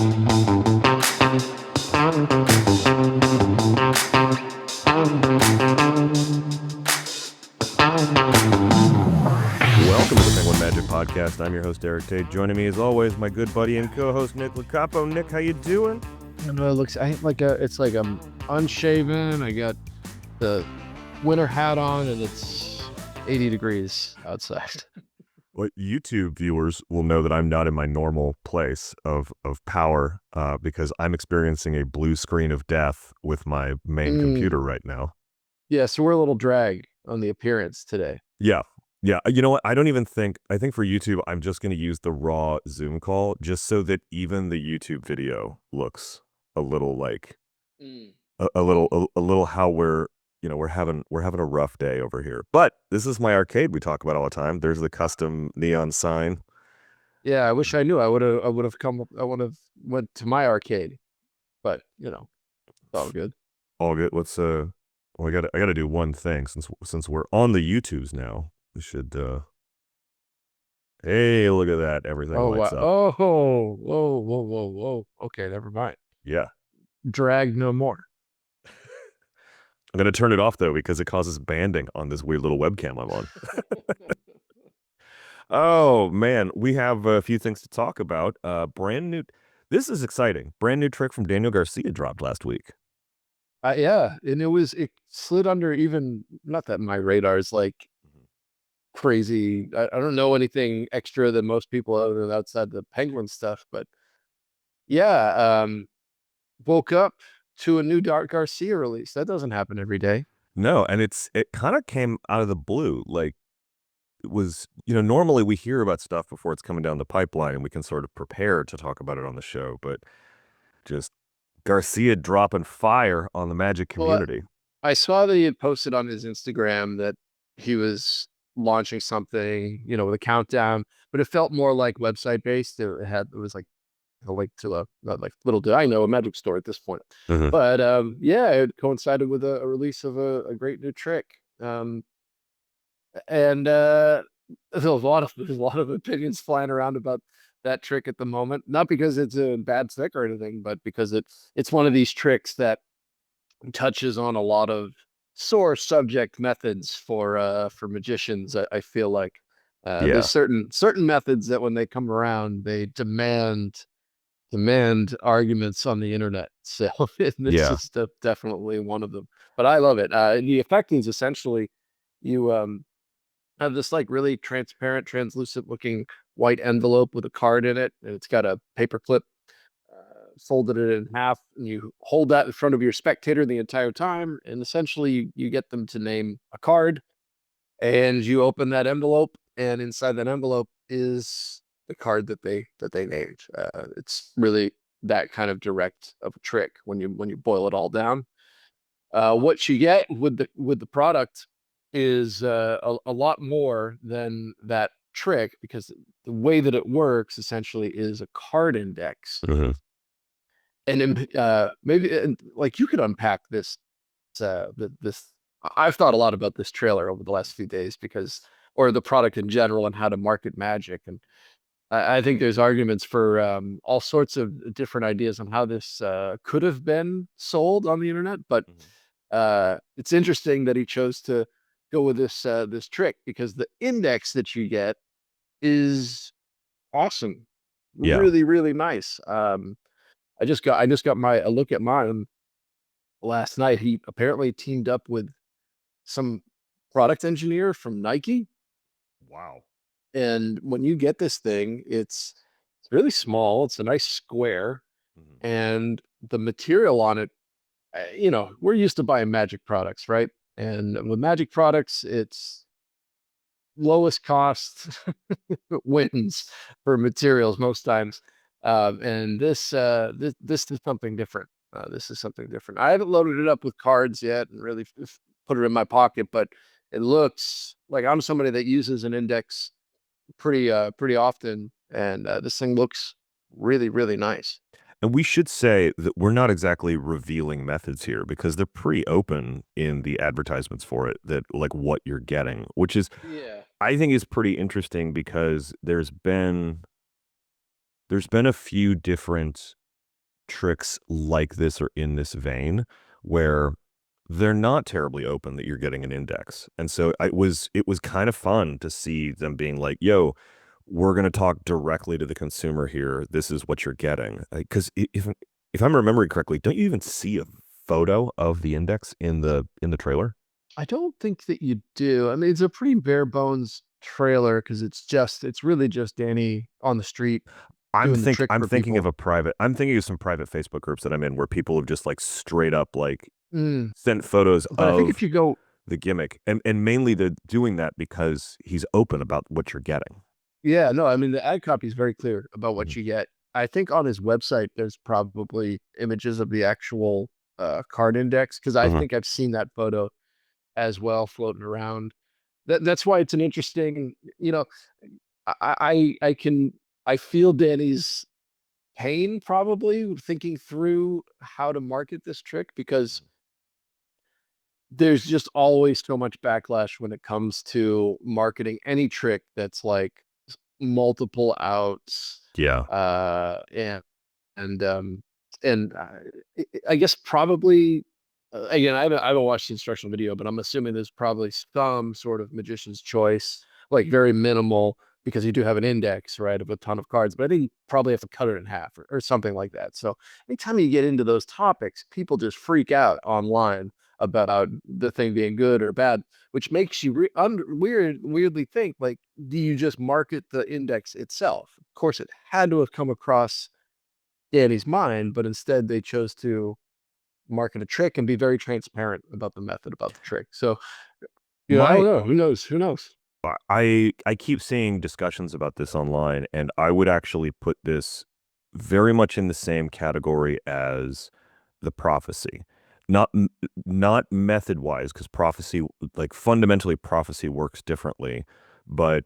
Welcome to the Penguin Magic Podcast. I'm your host, Erik Tait. Joining me, as always, my good buddy and co-host, Nick Locapo. Nick, how you doing? I know it looks. It's like I'm unshaven. I got the winter hat on, and it's 80 degrees outside. Well, YouTube viewers will know that I'm not in my normal place of power because I'm experiencing a blue screen of death with my main computer right now. Yeah, so we're a little drag on the appearance today. Yeah. You know what? I think for YouTube, I'm just going to use the raw Zoom call just so that even the YouTube video looks a little like a little how we're having a rough day over here. But this is my arcade we talk about all the time. There's the custom neon sign. Yeah, I wish I knew. I would have went to my arcade, but it's all good. All good. Let's well, I gotta do one thing since we're on the YouTubes now. We should hey, look at that. Everything lights up. Oh, whoa. Okay, never mind. Yeah. Drag no more. I'm going to turn it off, though, because it causes banding on this weird little webcam I'm on. Oh, man. We have a few things to talk about. Brand new. This is exciting. Brand new trick from Danny Garcia dropped last week. Yeah. And it slid under even, not that my radar is like crazy. I don't know anything extra than most people other than outside the Penguin stuff, but yeah. Woke up to a new Garcia release. That doesn't happen every day. No, and it kind of came out of the blue. Like, it was, normally we hear about stuff before it's coming down the pipeline and we can sort of prepare to talk about it on the show, but just Garcia dropping fire on the Magic community. Well, I saw that he had posted on his Instagram that he was launching something, with a countdown, but it felt more like website based. It was like a link to a little did I know a magic store at this point. But it coincided with a release of a great new trick. And there's a lot of opinions flying around about that trick at the moment. Not because it's a bad trick or anything, but because it's one of these tricks that touches on a lot of sore subject methods for magicians. I feel like there's certain methods that when they come around, they demand arguments on the internet. So this is definitely one of them. But I love it. The effect is essentially you have this like really transparent, translucent looking white envelope with a card in it, and it's got a paper clip folded it in half, and you hold that in front of your spectator the entire time, and essentially you get them to name a card, and you open that envelope, and inside that envelope is the card that they named. It's really that kind of direct of a trick when you boil it all down. What you get with the product is a lot more than that trick, because the way that it works essentially is a card index. And maybe like you could unpack this. I've thought a lot about this trailer over the last few days or the product in general and how to market magic. And I think there's arguments for all sorts of different ideas on how this could have been sold on the internet. But it's interesting that he chose to go with this trick, because the index that you get is awesome. Yeah. Really, really nice. I just got a look at mine last night. He apparently teamed up with some product engineer from Nike. Wow. And when you get this thing, it's really small. It's a nice square. And the material on it, we're used to buying magic products, right? And with magic products, it's lowest cost wins for materials most times. And this is something different. This is something different. I haven't loaded it up with cards yet and really put it in my pocket, but it looks like I'm somebody that uses an index pretty often, and this thing looks really, really nice. And we should say that we're not exactly revealing methods here, because they're pretty open in the advertisements for it, that like what you're getting, which is, I think is pretty interesting, because there's been a few different tricks like this or in this vein where they're not terribly open that you're getting an index. And so it was kind of fun to see them being like, yo, we're going to talk directly to the consumer here. This is what you're getting. Because if I'm remembering correctly, don't you even see a photo of the index in the trailer? I don't think that you do. I mean, it's a pretty bare bones trailer because it's really just Danny on the street doing the trick I'm for thinking of people. I'm thinking of some private Facebook groups that I'm in where people have just like straight up like Mm. sent photos But I think if of you go, the gimmick, and mainly they're doing that because he's open about what you're getting. yeah, no, I mean, the ad copy is very clear about what Mhm. you get. I think on his website, there's probably images of the actual card index because I Mhm. think I've seen that photo as well floating around. That's why it's an interesting, I can I feel Danny's pain probably thinking through how to market this trick because there's just always so much backlash when it comes to marketing any trick that's like multiple outs Yeah. and and um I guess probably again I haven't watched the instructional video, but I'm assuming there's probably some sort of magician's choice, like very minimal because you do have an index, right, of a ton of cards, but I think you probably have to cut it in half or something like that. So anytime you get into those topics, people just freak out online about the thing being good or bad, which makes you weirdly think like, do you just market the index itself? Of course, it had to have come across Danny's mind, but instead they chose to market a trick and be very transparent about the method about the trick. So, I don't My know. Who knows? Who knows? I keep seeing discussions about this online, and I would actually put this very much in the same category as the prophecy. Not not method wise, because prophecy, like fundamentally prophecy works differently, but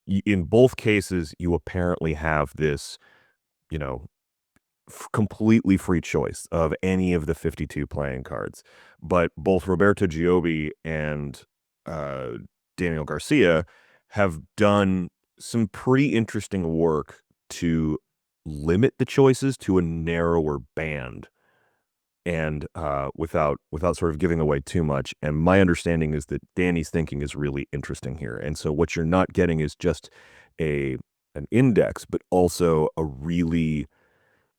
in both cases you apparently have this, you know, completely free choice of any of the 52 playing cards. But both Roberto Giobbi and uh, Daniel Garcia have done some pretty interesting work to limit the choices to a narrower band and without sort of giving away too much. And my understanding is that Danny's thinking is really interesting here. And so what you're not getting is just a an index, but also a really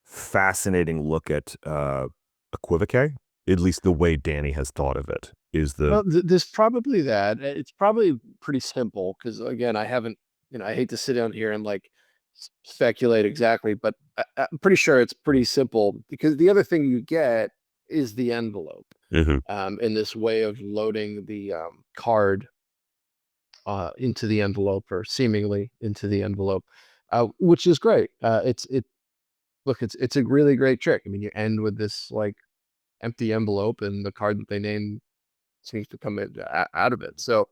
fascinating look at equivoque. At least the way Danny has thought of it is the Well, there's probably that. It's probably pretty simple because again, I haven't, I hate to sit down here and like speculate exactly, but I'm pretty sure it's pretty simple because the other thing you get is the envelope Mhm. in this way of loading the card into the envelope or seemingly into the envelope, which is great. It's a really great trick. I mean, you end with this like empty envelope and the card that they name seems to come out of it. So,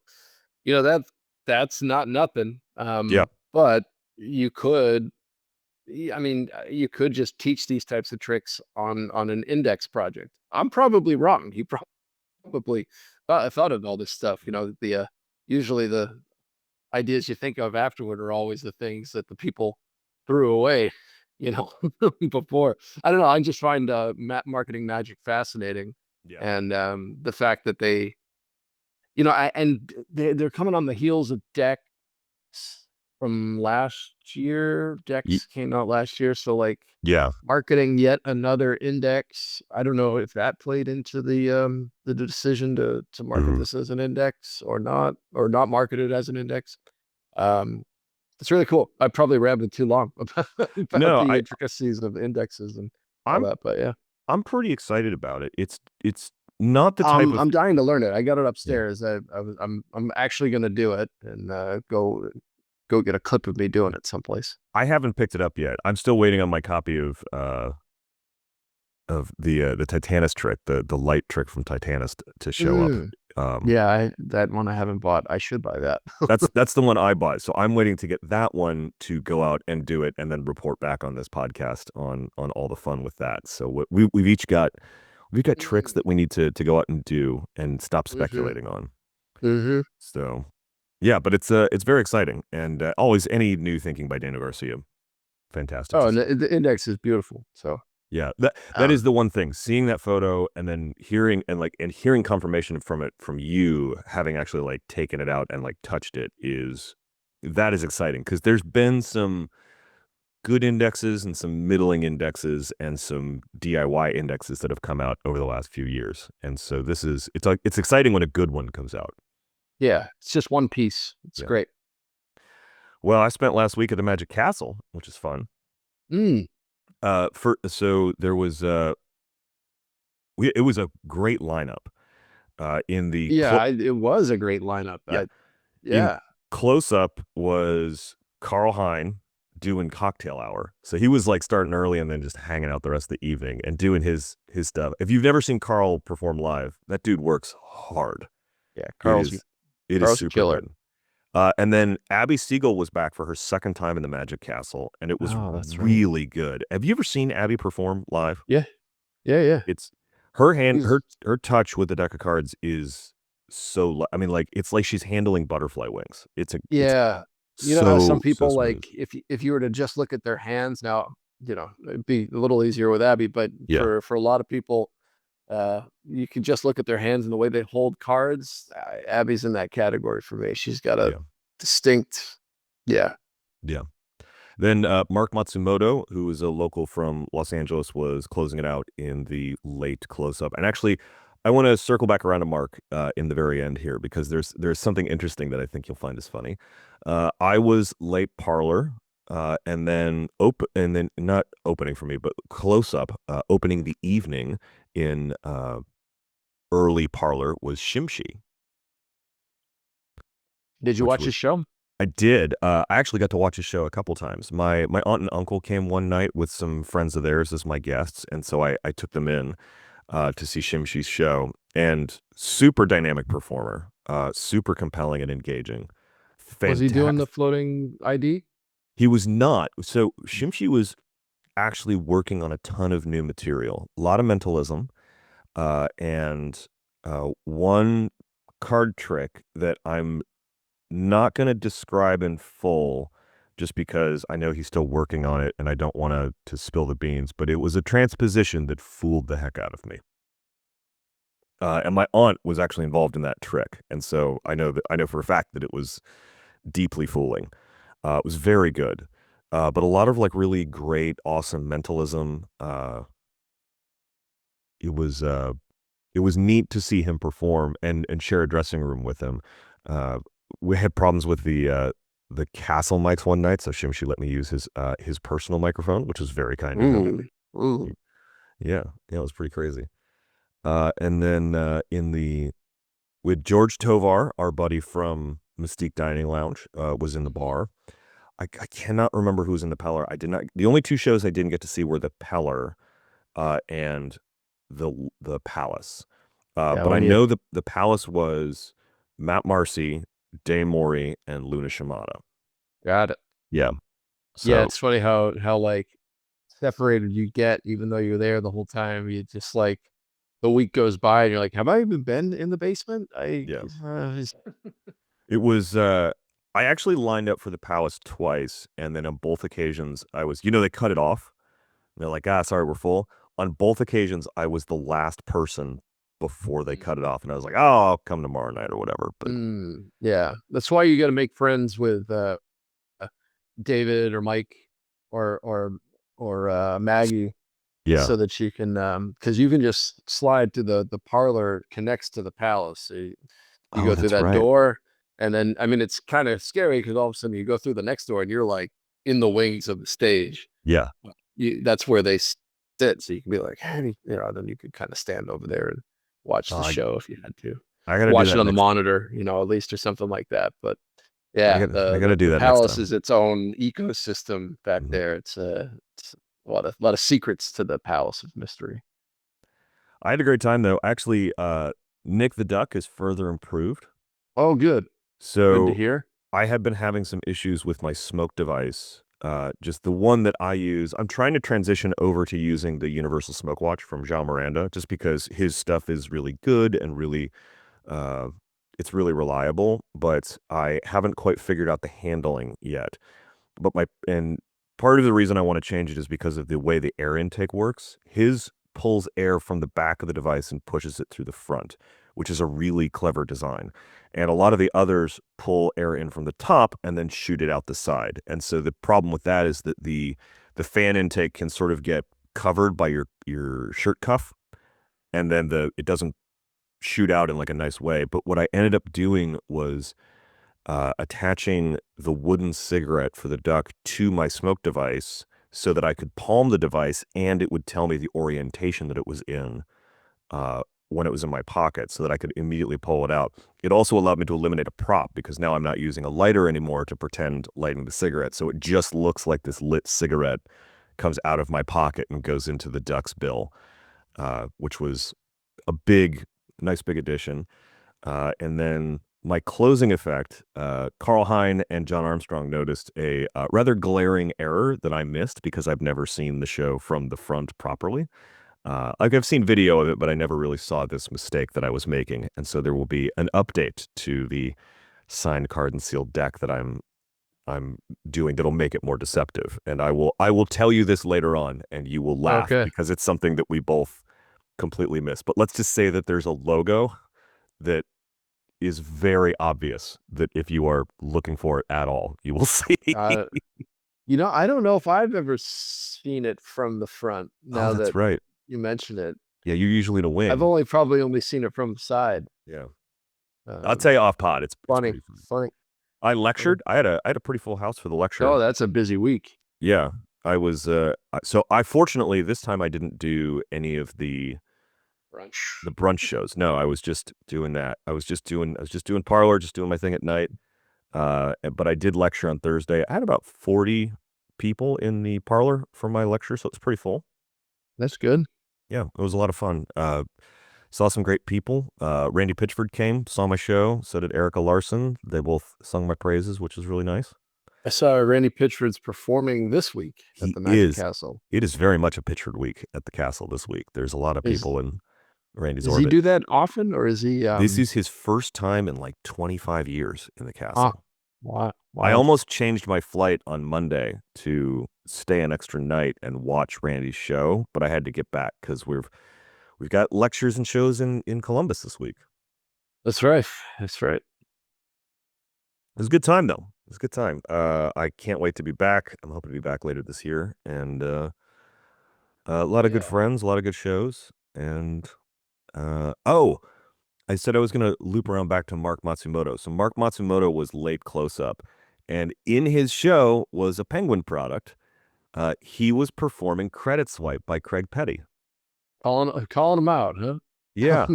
that's not nothing. Yeah. But you could, I mean, you could just teach these types of tricks on an index project. I'm probably wrong. He probably thought of all this stuff. The usually the ideas you think of afterward are always the things that the people threw away. You know, before. I don't know. I just find marketing magic fascinating, Yeah. and the fact that they're coming on the heels of decks from last year. Y- Decks came out last year, so like yeah. marketing yet another index. I don't know if that played into the decision to market Mhm. this as an index or not market it as an index. Um, it's really cool. I probably rambled too long about No, the intricacies of indexes and all I'm that, but yeah. I'm pretty excited about it. It's not the type of I'm dying to learn it. I got it yeah. upstairs. I'm actually gonna do it and go get a clip of me doing it someplace. I haven't picked it up yet. I'm still waiting on my copy of the Titanus trick, the light trick from Titanus to show up. Mm. Um, Yeah, that one I haven't bought. I should buy that. that's the one I bought. So I'm waiting to get that one to go out and do it, and then report back on this podcast on all the fun with that. So we've got tricks Mm. that we need to go out and do and stop Mm-hmm. speculating on. Mm-hmm. So yeah, but it's very exciting, and always any new thinking by Daniel Garcia, fantastic Oh, to and see. the index is beautiful. So Yeah, that Um, is the one thing. Seeing that photo and then hearing confirmation from it from you having actually like taken it out and like touched it is exciting because there's been some good indexes and some middling indexes and some DIY indexes that have come out over the last few years. And so it's exciting when a good one comes out. yeah, it's just one piece. It's Yeah. great. Well, I spent last week at the Magic Castle, which is fun. Mm, For so there was it was a great lineup. In the yeah, it was a great lineup. Yeah, in Yeah. close up was Carl Hein doing cocktail hour. So he was like starting early and then just hanging out the rest of the evening and doing his stuff. If you've never seen Carl perform live, that dude works hard. Yeah, It Carl's is it is Carl's a super killer. good. And then Abby Siegel was back for her second time in the Magic Castle, and it was Oh, that's right. really good. Have you ever seen Abby perform live? Yeah, yeah, yeah. It's her hand, He's her touch with the deck of cards is I mean, like it's like she's handling butterfly wings. It's Yeah. You know how some so people smooth. like if you were to just look at their hands now, it'd be a little easier with Abby, but Yeah, for a lot of people, you can just look at their hands and the way they hold cards. Abby's in that category for me. She's got a yeah, distinct, yeah. yeah. Then Mark Matsumoto, who is a local from Los Angeles, was closing it out in the late close-up. And actually, I want to circle back around to Mark in the very end here because there's something interesting that I think you'll find is funny. I was late parlor, and then not opening for me, but close-up, opening the evening in early parlor was Shimshi, Did you which watch his was show? I did. I actually got to watch his show a couple times. My aunt and uncle came one night with some friends of theirs as my guests, and so I took them in to see Shimshi's show. And super dynamic performer, super compelling and engaging. Was he doing the Fantastic. floating ID? He was not. So Shimshi was actually working on a ton of new material, a lot of mentalism, and one card trick that I'm not going to describe in full just because I know he's still working on it and I don't want to spill the beans, but it was a transposition that fooled the heck out of me. And my aunt was actually involved in that trick. And so I know for a fact that it was deeply fooling. It was very good. But a lot of like really great, awesome mentalism. It was uh it was neat to see him perform and share a dressing room with him. Uh, we had problems with the castle mics one night, so Shimshi let me use his personal microphone, which was very kind of him. Mm, ooh. Yeah, yeah, it was pretty crazy. And then in the with George Tovar, our buddy from Mystique Dining Lounge, was in the bar. I cannot remember who was in the Peller. I did not. The only two shows I didn't get to see were the Peller and the Palace. Yeah, But I when you know the Palace was Matt Marcy, Dave Morey, and Luna Shimada. got it. Yeah. Yeah, So it's funny how like separated you get, even though you're there the whole time. You just like the week goes by and you're like, have I even been in the basement? yeah, Uh, it was. I actually lined up for the Palace twice, and then on both occasions I was. They cut it off. They're like, sorry, we're full. On both occasions, I was the last person before they cut it off, and I was like, oh, I'll come tomorrow night or whatever. But yeah, that's why you got to make friends with David or Mike or or or Maggie yeah. so that you can because you can just slide to the parlor connects to the palace. So you Oh, go through that's that right. door, and then I mean it's kind of scary because all of a sudden you go through the next door and you're like in the wings of the stage. Yeah. That's where they sit, so you can be like, hey, then you could kind of stand over there and watch Oh, the show if you had to I got to do watch it that on the next. monitor, at least or something like that. But yeah, I got to do the that next palace time. is its own ecosystem back Mhm. there. It's a lot of secrets to the Palace of Mystery. I had a great time though. Actually, Nick the Duck is further improved. Oh, good. Good to So hear. I have been having some issues with my smoke device. Just the one that I use. I'm trying to transition over to using the Universal Smoke Watch from Jean Miranda, just because his stuff is really good and uh, it's really reliable. But I haven't quite figured out the handling yet. But my and part of the reason I want to change it is because of the way the air intake works. His pulls air from the back of the device and pushes it through the front, which is a really clever design. And a lot of the others pull air in from the top and then shoot it out the side. And so the problem with that is that the fan intake can sort of get covered by your shirt cuff, and then it doesn't shoot out in like a nice way. But what I ended up doing was attaching the wooden cigarette for the duck to my smoke device so that I could palm the device and it would tell me the orientation that it was in when it was in my pocket so that I could immediately pull it out. It also allowed me to eliminate a prop because now I'm not using a lighter anymore to pretend lighting the cigarette. So it just looks like this lit cigarette comes out of my pocket and goes into the duck's bill, which was a nice big addition. And then my closing effect, Carl Hein and John Armstrong noticed a rather glaring error that I missed because I've never seen the show from the front properly. Like I've seen video of it, but I never really saw this mistake that I was making. And so there will be an update to the signed card and sealed deck that I'm doing that'll make it more deceptive. And I will tell you this later on, and you will laugh Okay. because it's something that we both completely missed. But let's just say that there's a logo that is very obvious that if you are looking for it at all, you will see. I don't know if I've ever seen it from the front. Oh, Now that's that right. you mention it, Yeah, you're usually in a wing. I've probably only seen it from the side. Yeah. I'll tell you off pod. It's Funny, pretty fun. funny. I lectured. I had a pretty full house for the lecture. Oh, that's a busy week. Yeah. I was so I fortunately this time I didn't do any of the brunch shows. No, I was just doing that. I was just doing parlor, just doing my thing at night. But I did lecture on Thursday. I had about 40 people in the parlor for my lecture, so it's pretty full. That's good. Yeah, it was a lot of fun. Saw some great people. Randy Pitchford came, saw my show. So did Erica Larson. They both sung my praises, which was really nice. I saw Randy Pitchford's performing this week at the Magic Castle. It is very much a Pitchford week at the castle this week. There's a lot of people in Randy's orbit. Does he do that often, or is he? This is his first time in like 25 years in the castle. Wow. I almost changed my flight on Monday to stay an extra night and watch Randy's show, but I had to get back because we've got lectures and shows in Columbus this week. That's right. That's right. It was a good time though. It was a good time. I can't wait to be back. I'm hoping to be back later this year, and a lot of good friends, a lot of good shows, and I said I was going to loop around back to Mark Matsumoto. So Mark Matsumoto was late close up, and in his show was a Penguin product. He was performing Credit Swipe by Craig Petty. Calling him out, huh? Yeah.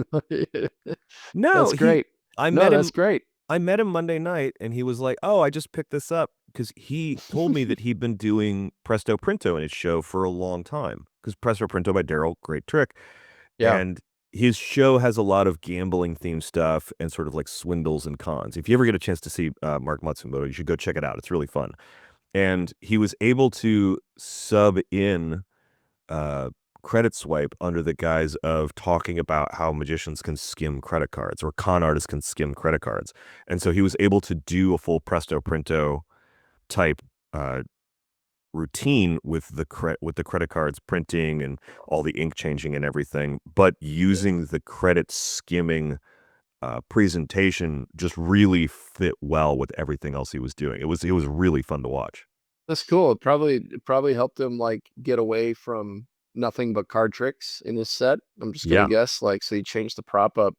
No, that's great. That's great. I met him Monday night, and he was like, "Oh, I just picked this up," because he told me that he'd been doing Presto Printo in his show for a long time. Because Presto Printo by Daryl, great trick. Yeah. And his show has a lot of gambling themed stuff and sort of like swindles and cons. If you ever get a chance to see Mark Matsumoto, you should go check it out. It's really fun. And he was able to sub in Credit Swipe under the guise of talking about how magicians can skim credit cards or con artists can skim credit cards. And so he was able to do a full Presto Printo type routine with the credit cards printing and all the ink changing and everything, but using the credit skimming presentation just really fit well with everything else he was doing. It was really fun to watch. That's cool. It probably helped him like get away from nothing but card tricks in his set. I'm just gonna guess. Like, so he changed the prop up,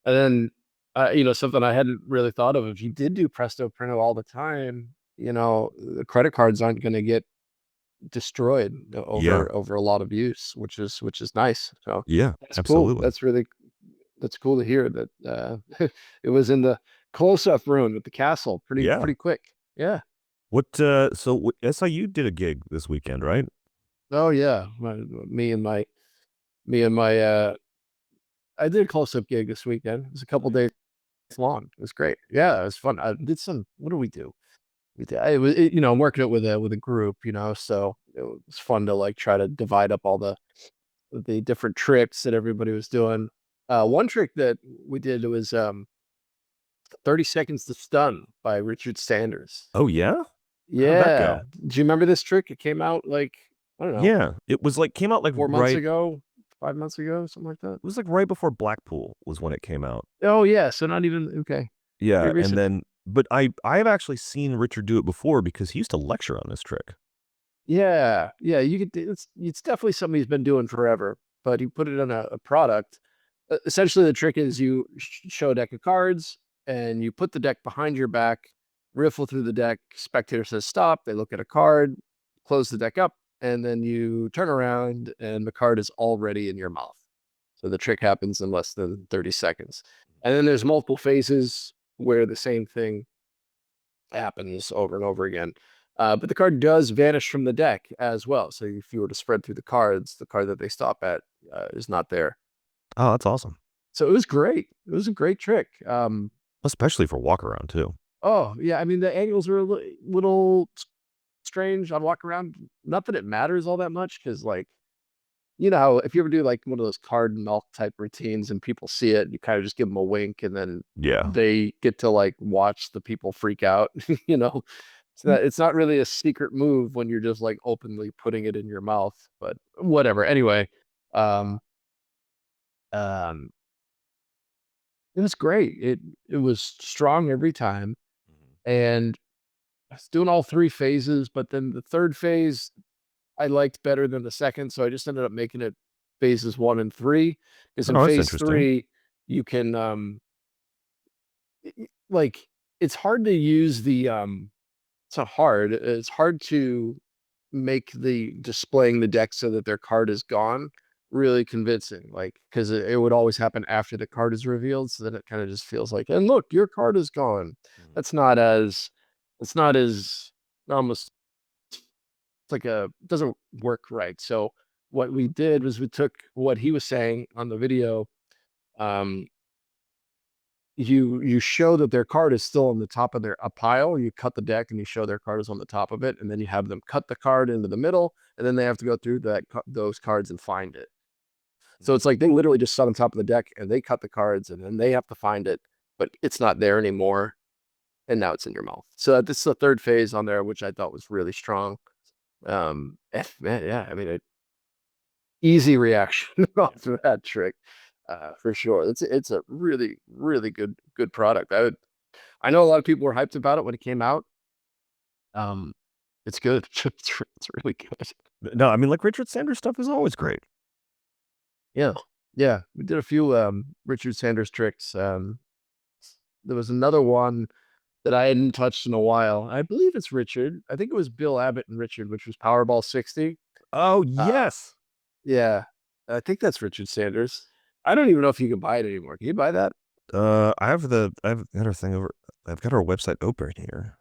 and then something I hadn't really thought of. If you did do Presto Printo all the time, the credit cards aren't going to get destroyed over a lot of use, which is nice. So yeah, that's absolutely. Cool. That's cool to hear that it was in the close-up room at the castle pretty quick. Yeah. What so SIU did a gig this weekend, right? Oh yeah. Me and my I did a close-up gig this weekend. It was a couple days long. It was great. Yeah, it was fun. I did some, what do we do? I'm working it with a group, so it was fun to like try to divide up all the different tricks that everybody was doing. One trick that we did was 30 Seconds to Stun by Richard Sanders. Oh yeah? How'd that Yeah. go? Do you remember this trick? It came out like, I don't know, Yeah, it was like came out like 4 months ago, 5 months ago, something like that. it was like right before Blackpool was when it came out. Oh yeah, so not even okay. Yeah, Pretty and recent. then but I have actually seen Richard do it before because he used to lecture on this trick. Yeah, yeah, you could. It's definitely something he's been doing forever, but he put it on a product. Essentially, the trick is you show a deck of cards and you put the deck behind your back, riffle through the deck. Spectator says stop. They look at a card, close the deck up, and then you turn around and the card is already in your mouth. So the trick happens in less than 30 seconds. And then there's multiple phases where the same thing happens over and over again. But the card does vanish from the deck as well. So if you were to spread through the cards, the card that they stop at is not there. Oh, that's awesome. So it was great. It was a great trick. Especially for walk around too. Oh yeah, I mean the angles were a little strange on walk around. Not that it matters all that much because like you know how if you ever do like one of those card milk type routines and people see it, you kind of just give them a wink and then Yeah. they get to like watch the people freak out, you know. So that it's not really a secret move when you're just like openly putting it in your mouth, but whatever. Anyway, um, um, it was great. It was strong every time, Mhm. and I was doing all three phases, but then the third phase I liked better than the second, so I just ended up making it phases 1 and 3. Because in Oh, that's phase interesting. 3, you can like it's hard to use the it's not hard. It's hard to make the displaying the deck so that their card is gone really convincing. Like, because it would always happen after the card is revealed. So then it kind of just feels like, and look, your card is gone. Mhm. That's not as, it's not as almost it's like a, doesn't work right. So what we did was we took what he was saying on the video. Um, you show that their card is still on the top of their a pile. You cut the deck and you show their card is on the top of it, and then you have them cut the card into the middle, and then they have to go through those cards and find it. So Mhm. it's like they literally just sat on top of the deck and they cut the cards, and then they have to find it, but it's not there anymore, and now it's in your mouth. So this is the third phase on there, which I thought was really strong. Man, yeah, I mean, easy reaction off of that trick, for sure. It's a really good product. I know a lot of people were hyped about it when it came out. Um, it's good. It's really good. No, I mean like Richard Sanders stuff is always great. Yeah. Yeah. We did a few Richard Sanders tricks. There was another one that I hadn't touched in a while. I believe it's Richard. I think it was Bill Abbott and Richard, which was Powerball 60. Oh, Uh, yes. yeah. I think that's Richard Sanders. I don't even know if you can buy it anymore. Can you buy that? I've got our thing over. I've got our website open here.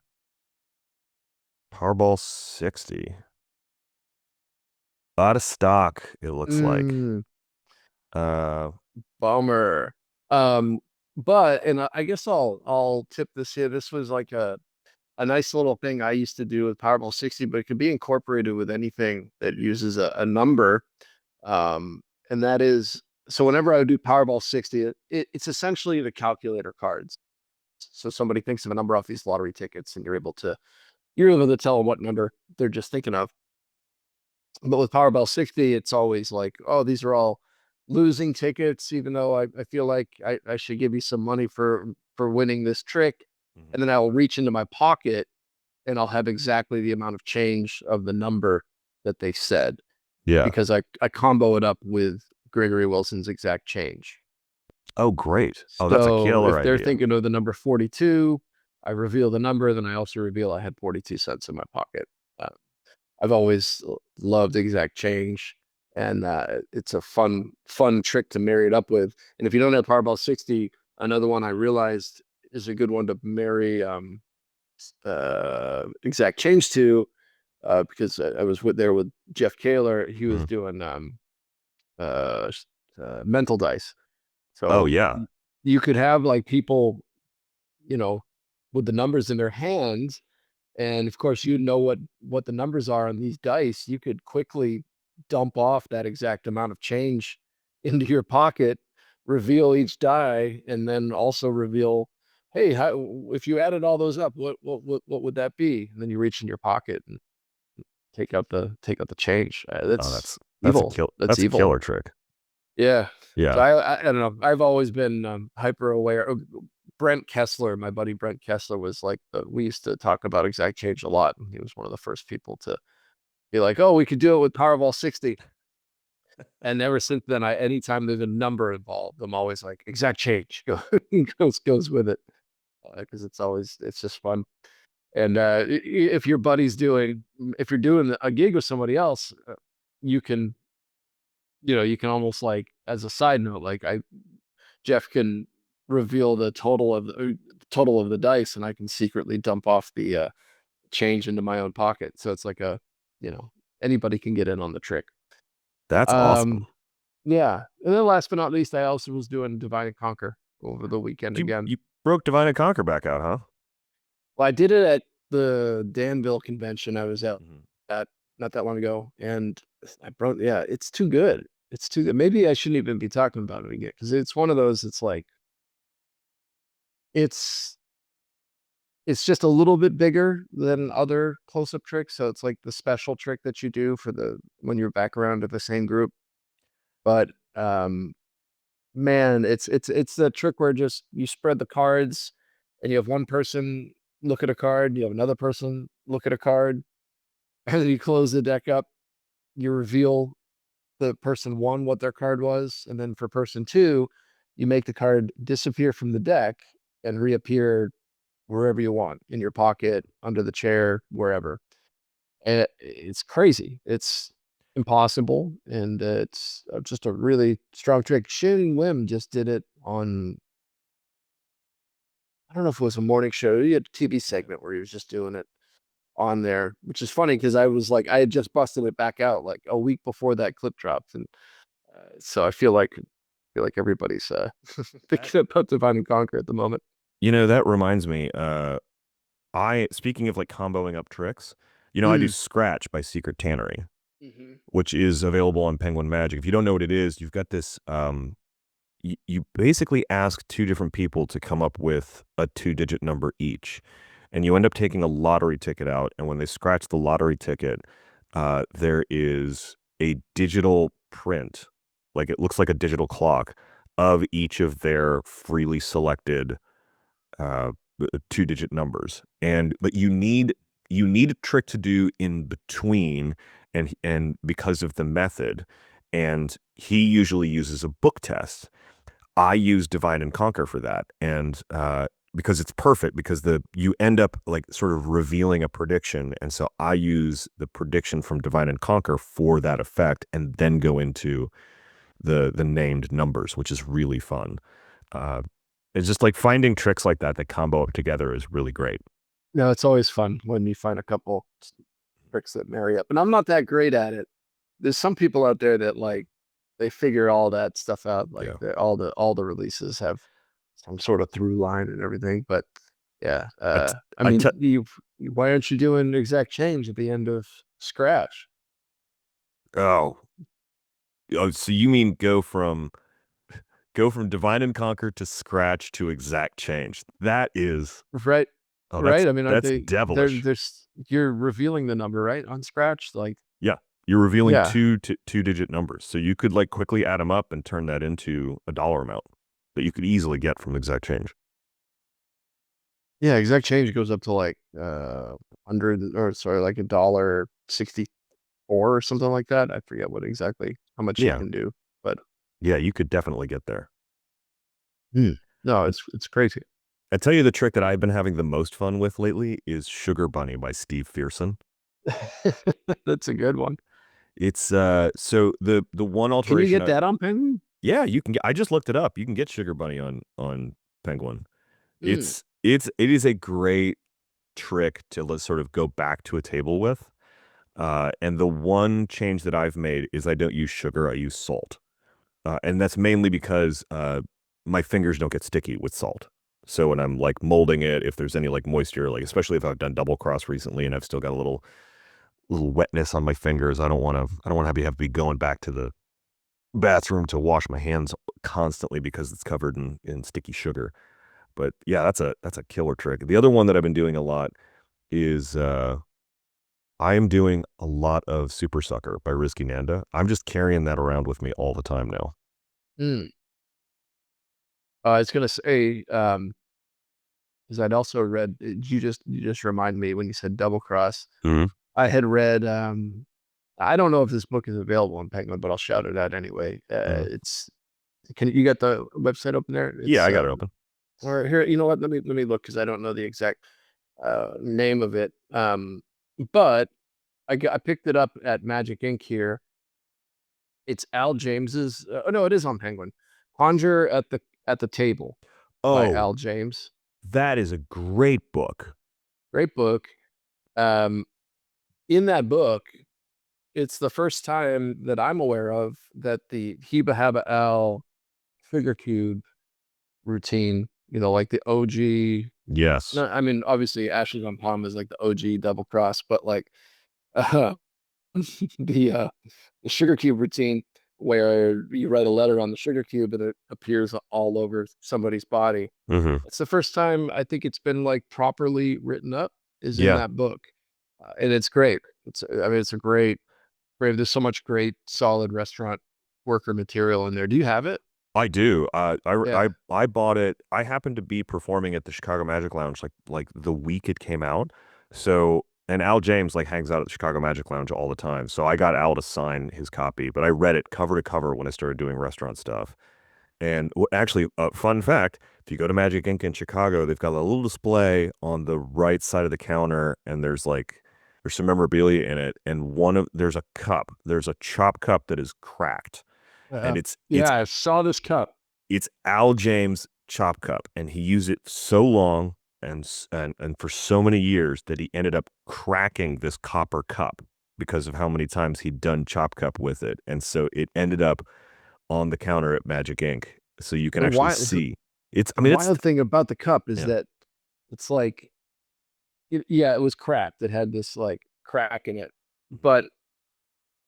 Powerball 60. Out of stock, it looks like. Mm, Uh, bummer. Um, but and I guess I'll tip this here. This was like a nice little thing I used to do with Powerball 60, but it could be incorporated with anything that uses a number. Um, and that is so whenever I would do Powerball 60, it's essentially the calculator cards. So somebody thinks of a number off these lottery tickets, and you're able to tell them what number they're just thinking of. But with Powerball 60, it's always like, oh, these are all losing tickets, even though I feel like I should give you some money for winning this trick. Mhm. And then I'll reach into my pocket and I'll have exactly the amount of change of the number that they said Yeah. because I combo it up with Gregory Wilson's exact change. Oh, great. Oh, that's a So killer if they're idea. thinking of the number 42, I reveal the number, then I also reveal I had 42 cents in my pocket. Uh, I've always loved exact change, and it's a fun trick to marry it up with. And if you don't have Powerball 60, another one I realized is a good one to marry exact change to, because I was there with Jeff Kaler. He was Mhm. doing uh, mental dice. Oh, So yeah. you could have like people, you know, with the numbers in their hands, and of course you know what the numbers are on these dice. You could quickly dump off that exact amount of change into your pocket, reveal each die, and then also reveal hey, if you added all those up, what would that be? And then you reach in your pocket and take out the change. Oh, That's evil. That's that's a evil. killer trick. Yeah. So Yeah. I don't know. I've always been hyper aware. Brent Kessler, my buddy Brent Kessler, was like we used to talk about exact change a lot. He was one of the first people to be like, "Oh, we could do it with Powerball 60." And ever since then, anytime there's a number involved, I'm always like, exact change goes with it, because it's just fun. And if your buddy's if you're doing a gig with somebody else, you can, you can almost like, as a side note, like Jeff can reveal the total of the dice, and I can secretly dump off the change into my own pocket. So it's like you know, anybody can get in on the trick. That's awesome. Um, Yeah. And then last but not least, I also was doing Divide and Conquer over the weekend again. You broke Divine and Conquer back out, huh? Well, I did it at the Danville convention I was at Mhm. at not that long ago. And yeah, it's too good. It's too good. Maybe I shouldn't even be talking about it again, because it's one of those, it's like, it's it's just a little bit bigger than other close-up tricks. So it's like the special trick that you do for when you're back around to the same group. But man, it's the trick where just you spread the cards, and you have one person look at a card, you have another person look at a card, and then you close the deck up, you reveal the person one what their card was, and then for person two, you make the card disappear from the deck and reappear wherever you want, in your pocket, under the chair, wherever. And it's crazy. It's impossible, and it's just a really strong trick. Shannon Wim just did it on, I don't know if it was a morning show. He had a TV Yeah. segment where he was just doing it on there, which is funny because I was like, I had just busted it back out like a week before that clip dropped, and so I feel like everybody's That thinking about Divine and Conquer at the moment. that reminds me, speaking of like comboing up tricks, I do Mm. Scratch by Secret Tannery, Hmm. which is available on Penguin Magic. If you don't know what it is, you've got this you basically ask two different people to come up with a two-digit number each, and you end up taking a lottery ticket out, and when they scratch the lottery ticket, there is a digital print, like it looks like a digital clock, of each of their freely selected uh, two-digit numbers. But you need a trick to do in between, and because of the method, and he usually uses a book test. I use Divide and Conquer for that, and because it's perfect, because you end up like sort of revealing a prediction, and so I use the prediction from Divide and Conquer for that effect, and then go into the named numbers, which is really fun. Uh, it's just like finding tricks like that combo up together is really great. No, it's always fun when you find a couple tricks that marry up, and I'm not that great at it. There's some people out there that like they figure all that stuff out. Like Yeah. all the releases have some sort of through line and everything. But yeah, I, t- I I mean, t- why aren't you doing exact change at the end of Scratch? oh, so you mean go from Divine and Conquer to Scratch to Exact Change? That is Right, oh, right. I mean, aren't that's they? devilish. There's you're revealing the number right on Scratch. Like, Yeah. You're revealing yeah, two-digit numbers. So you could like quickly add them up and turn that into a dollar amount that you could easily get from Exact Change. yeah. Exact change goes up to like 100, or sorry, like $1.64 or something like that. I forget how much you Yeah. can do, but Yeah, you could definitely get there. hmm, no, it's crazy. I tell you, the trick that I've been having the most fun with lately is Sugar Bunny by Steve Fearson. That's a good one. It's so the one Can you alteration get that on Penguin? yeah, you can get, I just looked it up. You can get Sugar Bunny on Penguin. Mm. It is a great trick to sort of go back to a table with. And the one change that I've made is I don't use sugar, I use salt. And that's mainly because my fingers don't get sticky with salt. So when I'm like molding it, if there's any like moisture, like especially if I've done double cross recently and I've still got a little wetness on my fingers, I don't want to have to be going back to the bathroom to wash my hands constantly because it's covered in sticky sugar. But yeah, that's a killer trick. The other one that I've been doing a lot is I am doing a lot of Super Sucker by Risky Nanda. I'm just carrying that around with me all the time now. Mm. I was gonna say, because I'd also read, you just remind me when you said Double Cross. Mm-hmm. I had read, I don't know if this book is available in Penguin, but I'll shout it out anyway. It's you got the website open there? Yeah, It's I got it open. or here, you know what? Let me look because I don't know the exact name of it. But I picked it up at Magic Ink here. It's Al James's. Oh no, it is on Penguin. Conjure at the Table by Oh, Al James. that is a great book. Great book. In that book, it's the first time that I'm aware of that the Heba Haba Al figure cube routine, like the OG. Yes. No, I mean, obviously Ashes on Palm is like the OG double cross, but like uh, the sugar cube routine where you write a letter on the sugar cube and it appears all over somebody's body. Mm-hmm. It's the first time I think it's been like properly written up is in Yeah. that book, and it's great. It's a great. There's so much great, solid restaurant worker material in there. Do you have it? I do. Yeah. I bought it. I happened to be performing at the Chicago Magic Lounge like the week it came out. So, and Al James like hangs out at the Chicago Magic Lounge all the time. So I got Al to sign his copy, but I read it cover to cover when I started doing restaurant stuff. And actually, fun fact, if you go to Magic Ink in Chicago, they've got a little display on the right side of the counter, and there's some memorabilia in it, and there's a chop cup that is cracked, and it's I saw this cup. it's Al James chop cup, and he used it so long and for so many years that he ended up cracking this copper cup because of how many times he'd done chop cup with it, and so it ended up on the counter at Magic Ink, so you can actually see. The wild thing about the cup is that it's like, yeah, it was cracked. It had this like crack in it, but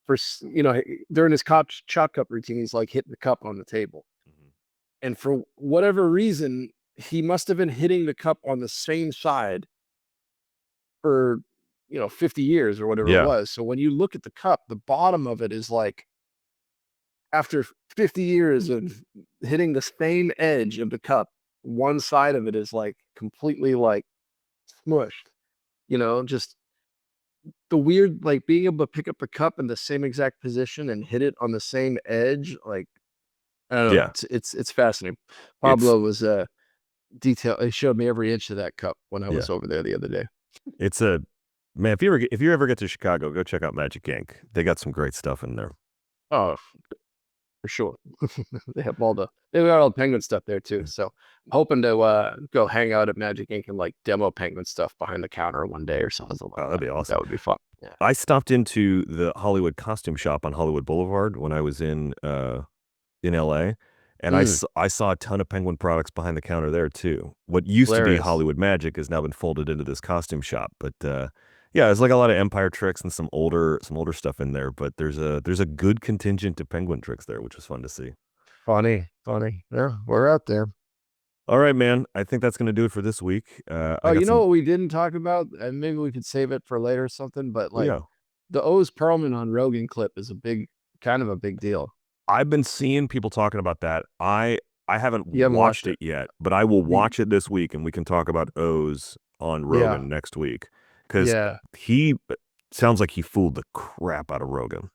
for during his chop cup routine, he's like hitting the cup on the table, and for whatever reason, he must have been hitting the cup on the same side for 50 years or whatever it was. So when you look at the cup, the bottom of it is like, after 50 years of hitting the same edge of the cup, one side of it is like completely like smushed, just the weird, like being able to pick up the cup in the same exact position and hit it on the same edge. Like, I don't know. Yeah. It's fascinating. Pablo was detail. He showed me every inch of that cup when I was over there the other day. It's man, if you ever get to Chicago, go check out Magic Ink. They got some great stuff in there. Oh, for sure. They got all the Penguin stuff there too. So I'm hoping to go hang out at Magic Ink and like demo Penguin stuff behind the counter one day or something. Oh, that'd be awesome. That would be fun. Yeah. I stopped into the Hollywood costume shop on Hollywood Boulevard when I was in LA, and I saw a ton of Penguin products behind the counter there too. What used to be Hollywood Magic has now been folded into this costume shop, but yeah, there's like a lot of Empire tricks and some older stuff in there, but there's a good contingent of Penguin tricks there, which was fun to see. Funny. Yeah, we're out there. All right, man. I think that's going to do it for this week. What we didn't talk about, and maybe we could save it for later or something, but like the O's Perlman on Rogan clip is kind of a big deal. I've been seeing people talking about that. I haven't watched it yet, but I will watch it this week, and we can talk about O's on Rogan next week. Because he sounds like he fooled the crap out of Rogan.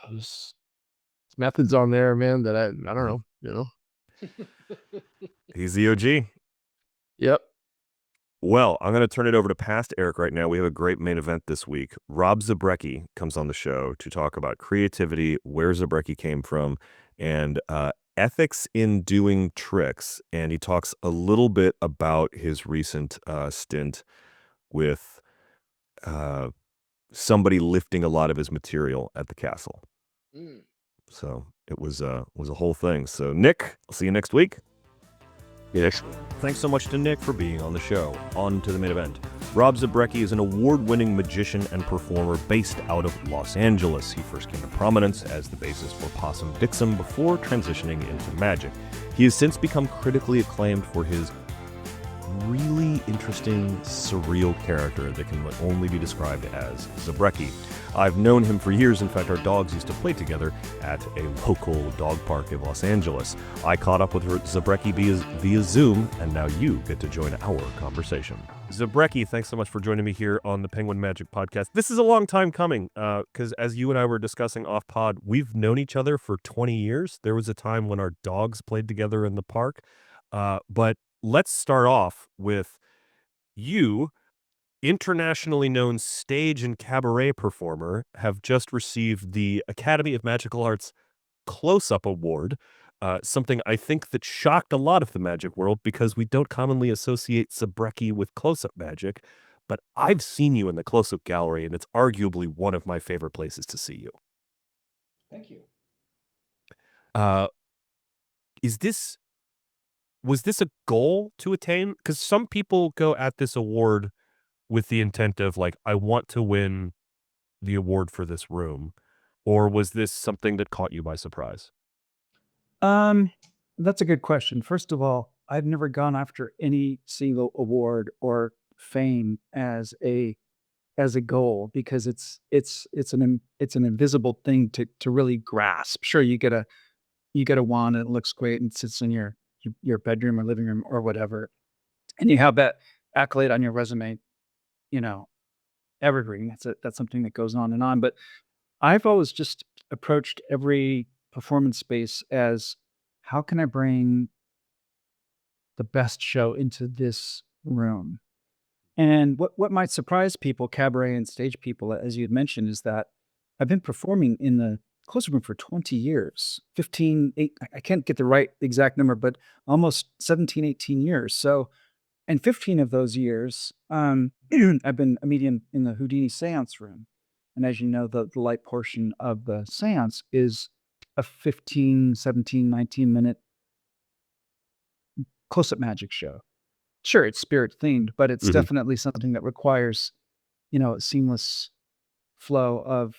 There's methods on there, man, that I don't know, He's the OG. Yep. Well, I'm going to turn it over to past Erik right now. We have a great main event this week. Rob Zabrecky comes on the show to talk about creativity, where Zabrecky came from, and ethics in doing tricks. And he talks a little bit about his recent stint with somebody lifting a lot of his material at the castle. So it was a whole thing. So Nick, I'll see you next week. Thanks so much to Nick for being on the show. On to the main event. Rob Zabrecky is an award-winning magician and performer based out of Los Angeles. He first came to prominence as the bassist for Possum Dixon before transitioning into magic. He has since become critically acclaimed for his really interesting, surreal character that can only be described as Zabrecky. I've known him for years. In fact, our dogs used to play together at a local dog park in Los Angeles. I caught up with Zabrecky via Zoom, and now you get to join our conversation. Zabrecky, thanks so much for joining me here on the Penguin Magic Podcast. This is a long time coming, because as you and I were discussing off pod, we've known each other for 20 years. There was a time when our dogs played together in the park, but let's start off with you, internationally known stage and cabaret performer, have just received the Academy of Magical Arts Close-Up Award, something I think that shocked a lot of the magic world because we don't commonly associate Zabrecky with close-up magic, but I've seen you in the close-up gallery, and it's arguably one of my favorite places to see you. Thank you. Was this a goal to attain? Because some people go at this award with the intent of like, I want to win the award for this room, or was this something that caught you by surprise? That's a good question. First of all, I've never gone after any single award or fame as a goal, because it's an invisible thing to really grasp. Sure, you get a wand and it looks great and sits in your bedroom or living room or whatever, and you have that accolade on your resume, you know, evergreen. That's something that goes on and on. But I've always just approached every performance space as, how can I bring the best show into this room? And what might surprise people, cabaret and stage people, as you had mentioned, is that I've been performing in the closer room for 20 years, 15, I can't get the right exact number, but almost 17, 18 years. So, and 15 of those years, I've been a medium in the Houdini seance room. And as you know, the light portion of the seance is a 15, 17, 19-minute close-up magic show. Sure, it's spirit themed, but it's definitely something that requires, a seamless flow of,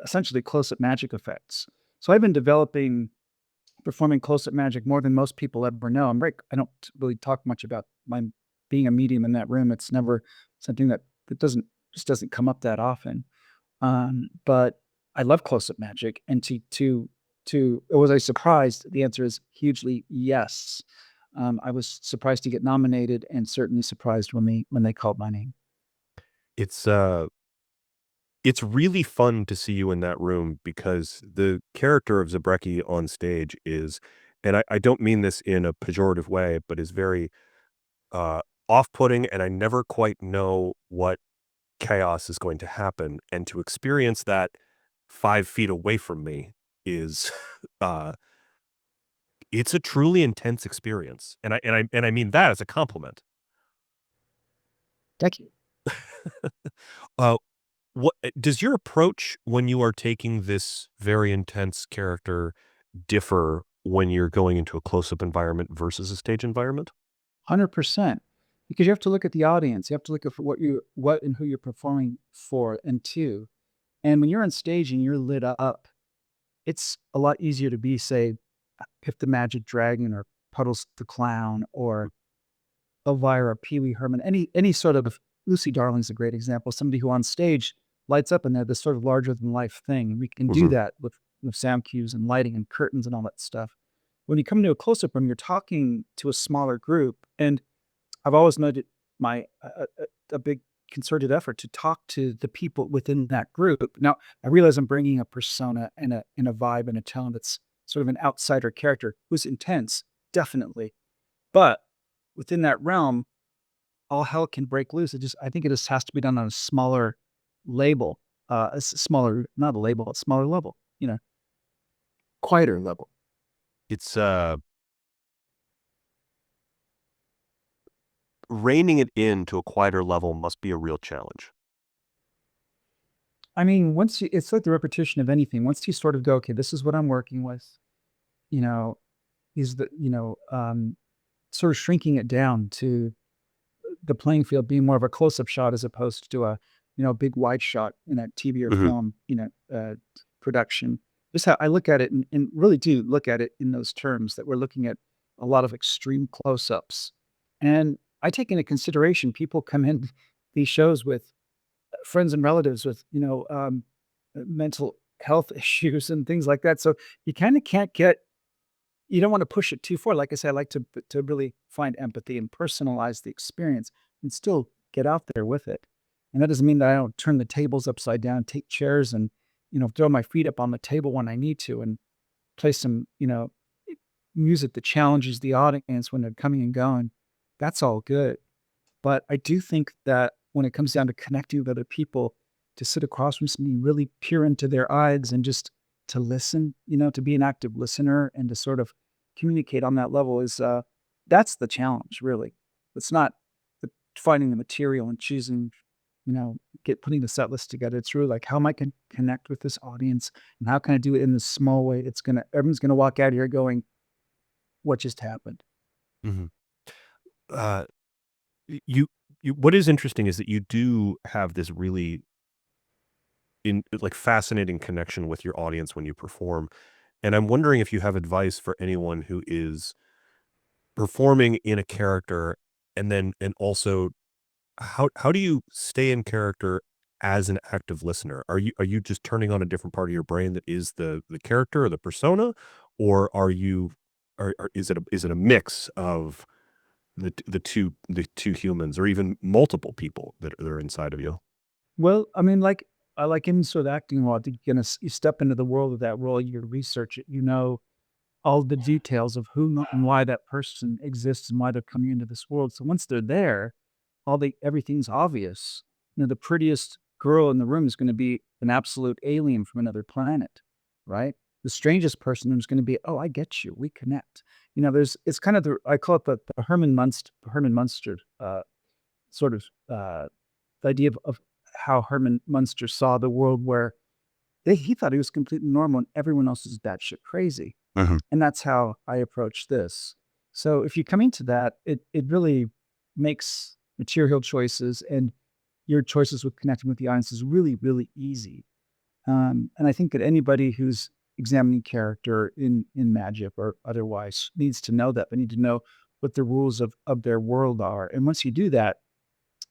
essentially close-up magic effects. So I've been performing close-up magic more than most people ever know. I don't really talk much about my being a medium in that room. It's never something that doesn't come up that often. But I love close-up magic, and was I surprised? The answer is hugely yes. I was surprised to get nominated, and certainly surprised when they called my name. It's really fun to see you in that room because the character of Zabrecky on stage is, and I don't mean this in a pejorative way, but is very off-putting, and I never quite know what chaos is going to happen. And to experience that 5 feet away from me is it's a truly intense experience. And I mean that as a compliment. Thank you. What does your approach when you are taking this very intense character differ when you're going into a close-up environment versus a stage environment? 100%. Because you have to look at the audience. You have to look at what and who you're performing for and to. And when you're on stage and you're lit up, it's a lot easier to be, say, Pip the Magic Dragon or Puddles the Clown or Elvira, Pee Wee Herman, any sort of, Lucy Darling's a great example. Somebody who on stage lights up and they're this sort of larger than life thing. And we can do that with sound cues and lighting and curtains and all that stuff. When you come into a close-up room, you're talking to a smaller group, and I've always made it a big concerted effort to talk to the people within that group. Now, I realize I'm bringing a persona and a vibe and a tone that's sort of an outsider character who's intense, definitely. But within that realm, all hell can break loose. I think it just has to be done on a smaller label, not a label, a smaller level, quieter level. It's reining it in to a quieter level must be a real challenge. I mean, it's like the repetition of anything. Once you sort of go, okay, this is what I'm working with, sort of shrinking it down to the playing field being more of a close-up shot as opposed to a, big wide shot in a TV or film, production. Just how I look at it, and really do look at it in those terms, that we're looking at a lot of extreme close-ups. And I take into consideration people come in these shows with friends and relatives with, mental health issues and things like that. So you kind of can't get, you don't want to push it too far. Like I said, I like to really find empathy and personalize the experience and still get out there with it. And that doesn't mean that I don't turn the tables upside down, take chairs and, throw my feet up on the table when I need to and play some, music that challenges the audience when they're coming and going. That's all good. But I do think that when it comes down to connecting with other people, to sit across from somebody, really peer into their eyes and just to listen, to be an active listener and to sort of communicate on that level is that's the challenge, really. It's not the, finding the material and choosing, get putting the set list together. It's really like how am I can connect with this audience and how can I do it in this small way? Everyone's gonna walk out of here going, what just happened? Mhm. Uh, you, what is interesting is that you do have this really like fascinating connection with your audience when you perform. And I'm wondering if you have advice for anyone who is performing in a character and also how do you stay in character as an active listener? Are you just turning on a different part of your brain that is the character or the persona, or are you or is it a mix of the two humans or even multiple people that are inside of you? Well, I mean, like I like in sort of acting world, you step into the world of that role, you research it, all the details of and why that person exists and why they're coming into this world. So once they're there, everything's obvious. The prettiest girl in the room is going to be an absolute alien from another planet, right? The strangest person is going to be, oh, I get you. We connect. It's kind of I call it the Herman Munster sort of the idea of how Herman Munster saw the world, where he thought he was completely normal and everyone else is batshit crazy. Mhm. And that's how I approach this. So if you come into that, it really makes material choices and your choices with connecting with the audience is really, really easy. And I think that anybody who's examining character in magic or otherwise needs to know that. They need to know what the rules of their world are. And once you do that,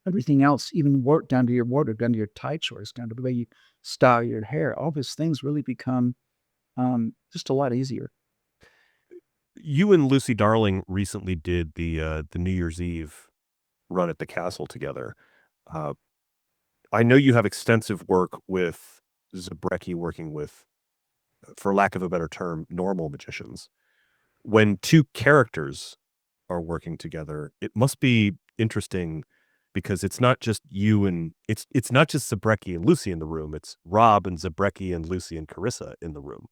everything else, even down to your wardrobe, down to your tie choice, down to the way you style your hair, all those things really become just a lot easier. You and Lucy Darling recently did the New Year's Eve run at the castle together. Uh, I know you have extensive work with Zabrecky working with, for lack of a better term, normal magicians. When two characters are working together, it must be interesting because it's not just you and it's not just Zabrecky and Lucy in the room. It's Rob and Zabrecky and Lucy and Carissa in the room.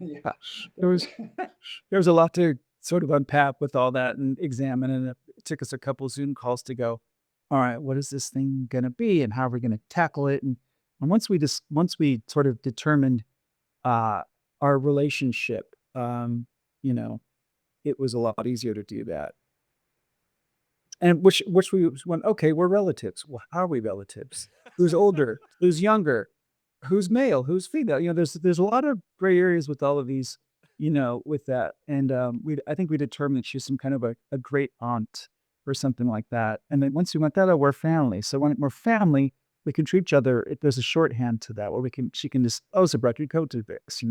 Yeah, there was there was a lot to sort of unpack with all that and examine, and it took us a couple Zoom calls to go, all right, what is this thing going to be, and how are we going to tackle it? And once we sort of determined uh, our relationship, you know, it was a lot easier to do that. And which we went, okay, we're relatives. Well, how are we relatives? Who's older? Who's younger? Who's male? Who's female? There's a lot of gray areas with all of these, with that. And I think we determined that she's some kind of a great aunt or something like that. And then once we went that, oh, we're family. So when we're family, we can treat each other. There's a shorthand to that where she can just, oh, Zabrecky, go to this,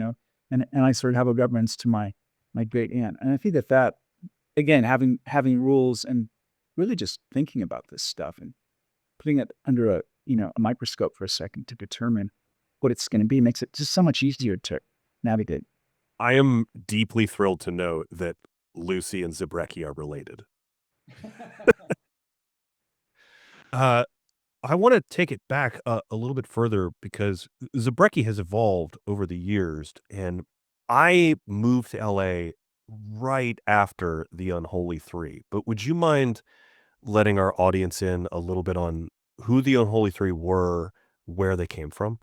and I sort of have a reverence to my great aunt. And I think that again, having rules and really just thinking about this stuff and putting it under a microscope for a second to determine what it's going to be makes it just so much easier to navigate. I am deeply thrilled to know that Lucy and Zabrecky are related. Uh, I want to take it back a little bit further because Zabrecky has evolved over the years, and I moved to LA right after the Unholy 3. But would you mind letting our audience in a little bit on who the Unholy 3 were, where they came from?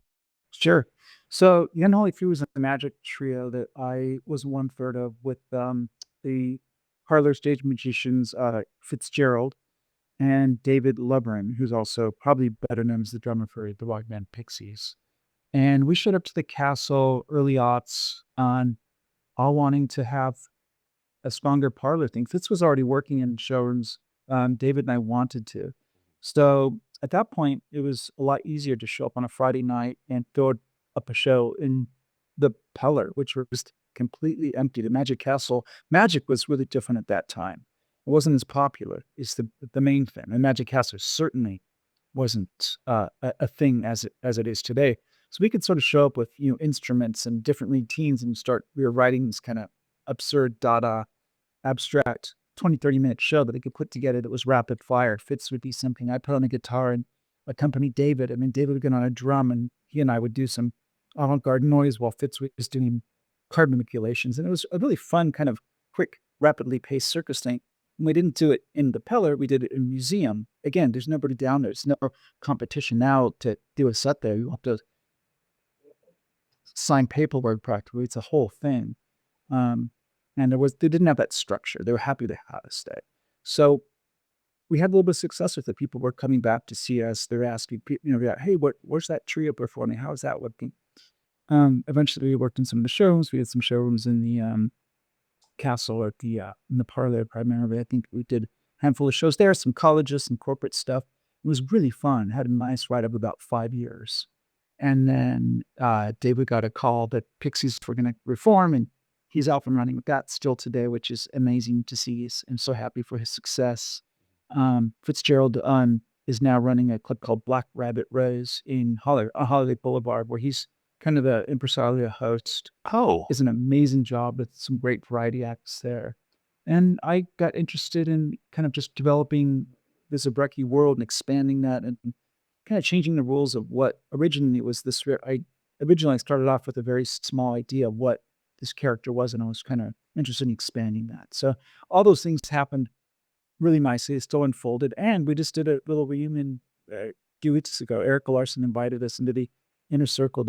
Sure. So the Unholy Few was a magic trio that I was one third of with the parlor stage magicians Fitzgerald and David Lubrin, who's also probably better known as the drummer for the rock band Pixies. And we showed up to the castle early aughts on all wanting to have a stronger parlor thing. Fitz was already working in showrooms David and I wanted to. So at that point, it was a lot easier to show up on a Friday night and throw up a show in the Peller, which was completely empty. The Magic Castle, Magic was really different at that time. It wasn't as popular. It's the main thing. And Magic Castle certainly wasn't a thing as it is today. So we could sort of show up with instruments and different routines and we were writing this kind of absurd Dada abstract 20-30 minute show that they could put together that was rapid fire. Fitz would be something. I put on a guitar and accompany David. I mean, David would get on a drum and he and I would do some avant-garde noise while Fitz was doing card manipulations. And it was a really fun, kind of quick, rapidly paced circus thing. And we didn't do it in the Peller, we did it in a museum. Again, there's nobody down there. There's no competition now to do a set there. You have to sign paperwork practically. It's a whole thing. And they didn't have that structure. They were happy to have us stay. So we had a little bit of success with it. People were coming back to see us. They're asking, hey, where's that trio performing? How is that working? Eventually we worked in some of the showrooms. We had some showrooms in the castle or in the parlor primarily. I think we did a handful of shows there, some colleges, some corporate stuff. It was really fun. Had a nice ride of about 5 years. And then David got a call that Pixies were going to reform, and he's out and running with that still today, which is amazing to see. I'm so happy for his success. Fitzgerald is now running a club called Black Rabbit Rose in Hollywood Boulevard, where he's kind of the impresario host. Oh, Is an amazing job with some great variety acts there. And I got interested in kind of just developing the Zabrecky world and expanding that and kind of changing the rules of what originally was this. I started off with a very small idea of what this character was, and I was kind of interested in expanding that. So all those things happened really nicely. It still unfolded, and we just did a little reunion a few weeks ago. Erik Larson invited us into the inner circle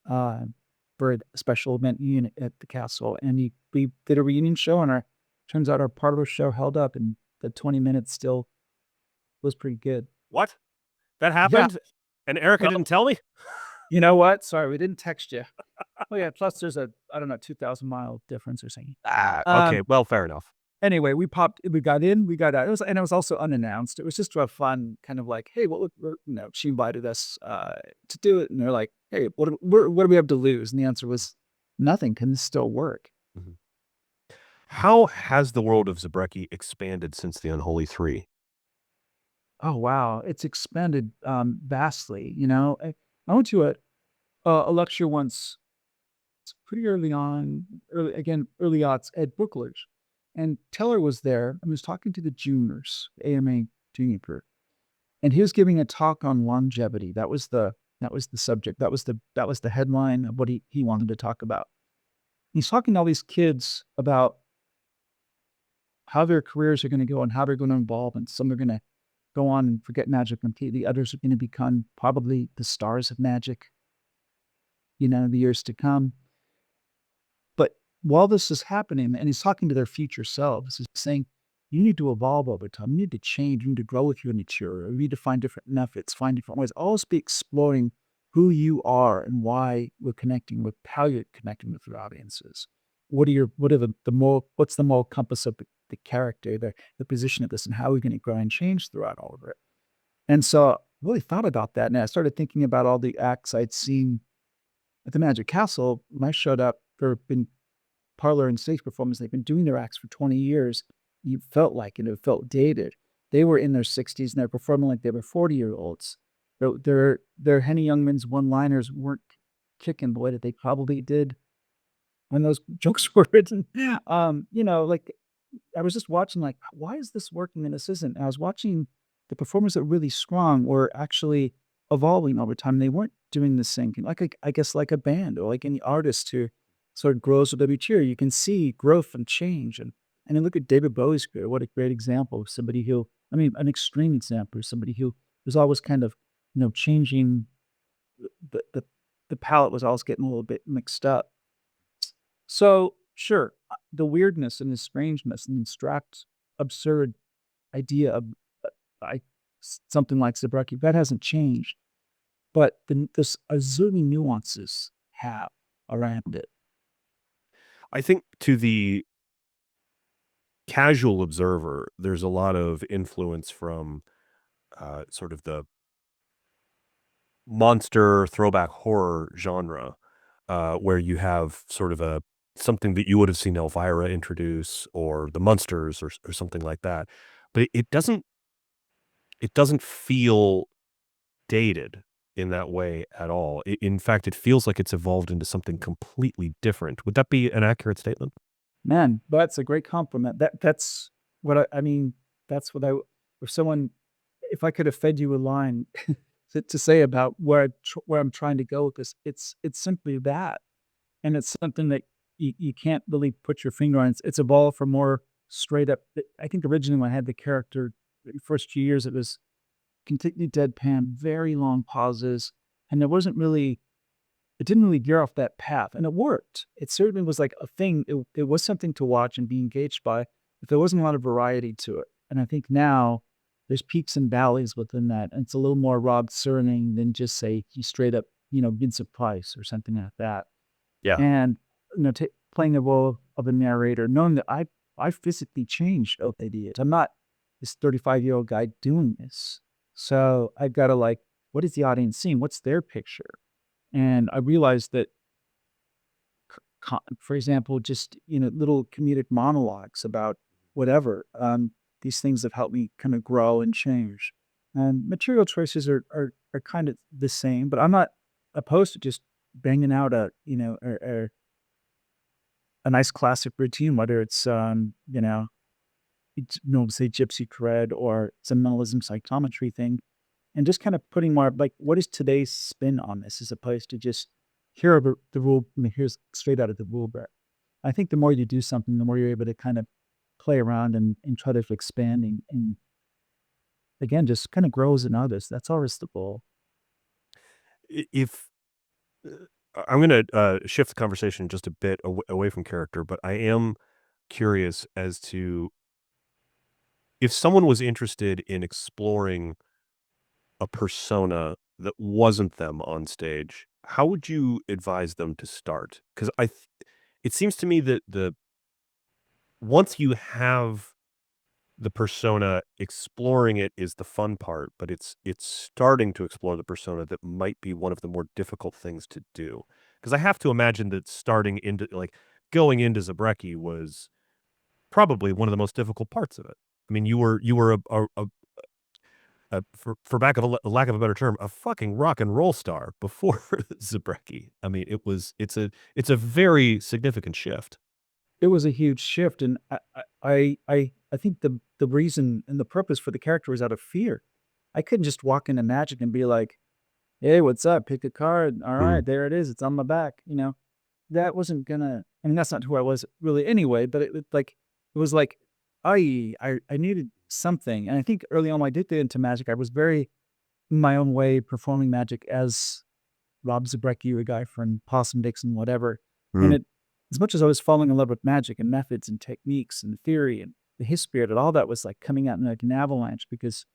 for a special event unit at the castle, and we did a reunion show, and turns out our parlor show held up, and the 20 minutes still was pretty good. What? That happened? And Erica didn't tell me? You know what? Sorry, we didn't text you. Oh yeah, plus there's a 2,000-mile difference or something. Okay, well, fair enough. Anyway, we got in, we got out. It was also unannounced. It was just a fun kind of like, hey, she invited us to do it, and they're like, hey, what do we have to lose? And the answer was nothing. Can this still work? Mm-hmm. How has the world of Zabrecky expanded since the Unholy 3? Oh wow, it's expanded vastly. I went to a lecture once, pretty early on, early aughts at Brookledge, and Teller was there and was talking to the juniors, AMA junior group, and he was giving a talk on longevity. That was the subject. That was the headline of what he wanted to talk about. And he's talking to all these kids about how their careers are going to go and how they're going to evolve, and some are going to go on and forget magic completely. Others are going to become probably the stars of magic, the years to come. But while this is happening, and he's talking to their future selves, he's saying, you need to evolve over time. You need to change. You need to grow with your nature. You need to find different methods, find different ways. Always be exploring who you are and why we're connecting with, how you're connecting with your audiences. What's the moral compass of the character, the position of this, and how we're going to grow and change throughout all of it. And so I really thought about that, and I started thinking about all the acts I'd seen at the Magic Castle. When I showed up, there have been parlor and stage performers. They've been doing their acts for 20 years. You felt like it felt dated. They were in their 60s and they're performing like they were 40-year-olds. Their Henny Youngman's one-liners weren't kicking the way that they probably did when those jokes were written. Like I was just watching, like, why is this working and this isn't? And I was watching the performers that were really strong were actually evolving over time. They weren't doing the same thing. I guess like a band or like any artist who sort of grows with every year. You can see growth and change. And then look at David Bowie's career. What a great example of somebody who, an extreme example of somebody who was always kind of, changing. The palette was always getting a little bit mixed up. So sure, the weirdness and the strangeness and the abstract, absurd idea of something like Zabrecky, that hasn't changed. But this azuri nuances have around it. I think to the casual observer, there's a lot of influence from sort of the monster throwback horror genre, where you have sort of a something that you would have seen Elvira introduce or the Munsters or something like that. But it doesn't feel dated in that way at all. In fact, it feels like it's evolved into something completely different. Would that be an accurate statement? Man, that's a great compliment. That's what I mean, that's what I if someone if I could have fed you a line to say about where I'm trying to go with this, it's simply that. And it's something that you can't really put your finger on. It's evolved from more straight up. I think originally when I had the character, the first few years, it was completely deadpan, very long pauses, and it didn't really gear off that path, and it worked. It certainly was like a thing. It was something to watch and be engaged by, but there wasn't a lot of variety to it. And I think now there's peaks and valleys within that, and it's a little more Rob Cerning than just say he straight up, Vincent Price or something like that. Yeah. And playing the role of a narrator, knowing that I physically changed over the years. I'm not this 35-year-old guy doing this, so I've got to what is the audience seeing? What's their picture? And I realized that, for example, just little comedic monologues about whatever. These things have helped me kind of grow and change. And material choices are kind of the same, but I'm not opposed to just banging out a nice classic routine, whether it's say Gypsy Cred or some minimalism psychometry thing, and just kind of putting more like, what is today's spin on this, as opposed to just here are the rule. Here's straight out of the rule book. I think the more you do something, the more you're able to kind of play around and try to expand and again, just kind of grows in others. That's always the goal. If I'm going to shift the conversation just a bit away from character, but I am curious as to if someone was interested in exploring a persona that wasn't them on stage, how would you advise them to start? Because it seems to me that once you have the persona, exploring it is the fun part, but it's starting to explore the persona that might be one of the more difficult things to do. Because I have to imagine that going into Zabrecky was probably one of the most difficult parts of it. I mean, you were for lack of a better term, a fucking rock and roll star before Zabrecky. I mean, it's a very significant shift. It was a huge shift, and I think the reason and the purpose for the character was out of fear. I couldn't just walk into Magic and be like, "Hey, what's up? Pick a card. All right, there it is. It's on my back." That wasn't gonna. I mean, that's not who I was really anyway. But it was like I needed something, and I think early on when I did get into Magic, I was very in my own way performing Magic as Rob Zabrecky, a guy from Possum Dixon, whatever. And it, as much as I was falling in love with Magic and methods and techniques and theory and the history of it, all that was like coming out in like an avalanche because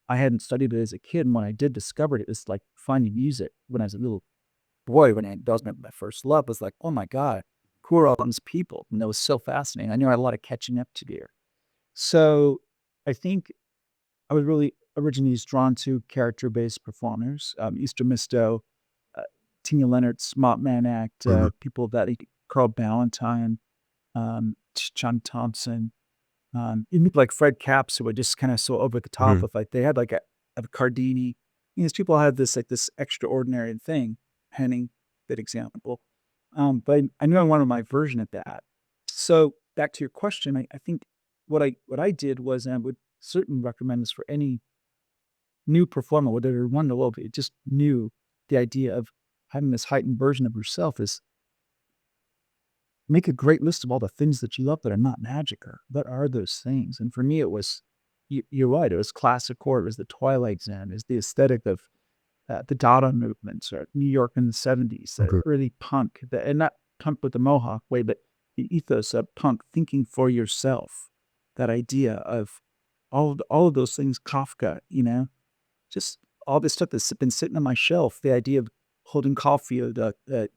I hadn't studied it as a kid. And when I did discover it, it was like finding music when I was a little boy. When that was my first love, was like, oh my God, who are all these people? And that was so fascinating. I knew I had a lot of catching up to do. So I think I was really originally drawn to character-based performers, Easter Misto, Tina Leonard's Mott Man Act, people that Carl Ballantyne, John Thompson, even people like Fred Capps, who were just kind of so over the top of they had like a Cardini. These people had this extraordinary thing. Henning, that example. But I knew I wanted my version of that. So back to your question, I think what I did was, and I would certainly recommend this for any new performer, whether they're one to love, it just knew the idea of having this heightened version of yourself is make a great list of all the things that you love that are not magic. Or what are those things? And for me, it was, you're right, it was classic horror, it was the Twilight Zone, it was the aesthetic of the Dada movements, or New York in the 70s, early punk, and not punk with the Mohawk way, but the ethos of punk, thinking for yourself, that idea of all of those things, Kafka, just all this stuff that's been sitting on my shelf, the idea of Holden Caulfield,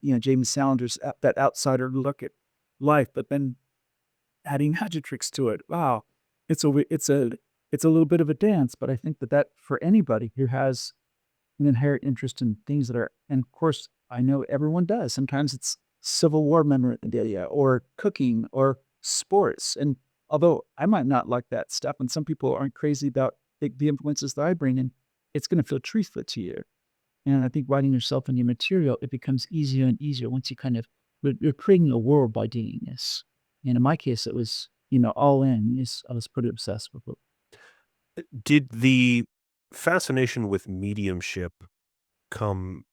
James Salinger's that outsider look at life, but then adding magic tricks to it. Wow, it's a little bit of a dance, but I think that for anybody who has an inherent interest in things that are, and of course, I know everyone does. Sometimes it's Civil War memorabilia or cooking or sports. And although I might not like that stuff, and some people aren't crazy about the influences that I bring in, it's going to feel truthful to you. And I think writing yourself in your material, it becomes easier and easier once you kind of, you're creating a world by doing this. And in my case, it was, all in. I was pretty obsessed with it. Did the fascination with mediumship come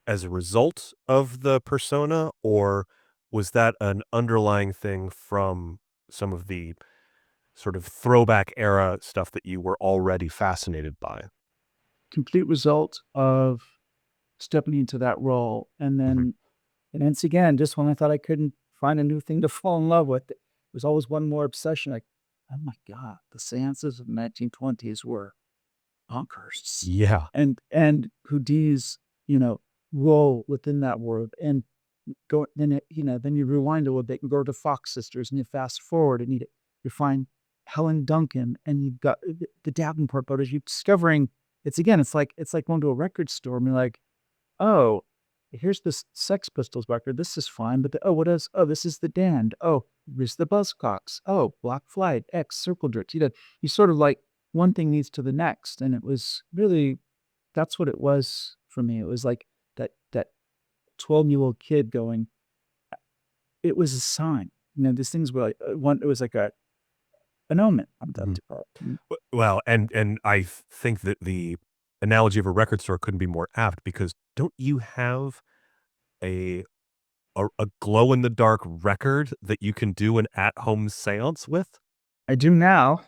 as a result of the persona, or was that an underlying thing from some of the sort of throwback era stuff that you were already fascinated by? Complete result of stepping into that role. And Mhm. then, and once again, just when I thought I couldn't find a new thing to fall in love with, it was always one more obsession. Like, oh my God, the seances of the 1920s were bonkers. Yeah. And Houdini's, role within that world. And then you rewind a little bit and go to Fox Sisters and you fast forward and you find Helen Duncan and you've got the Davenport brothers. You're discovering it's like going to a record store and you're like, oh, here's this Sex Pistols record. This is fine, but this is the Damned. Oh, here's the Buzzcocks. Oh, Black Flight, X, Circle Jerks. You sort of like one thing leads to the next, and it was really that's what it was for me. It was like that 12-year-old kid going. It was a sign. These things were like one. It was like an omen. I'm done Mhm. to call it. Well, and I think that the analogy of a record store couldn't be more apt, because don't you have a a glow in the dark record that you can do an at-home séance with? I do now.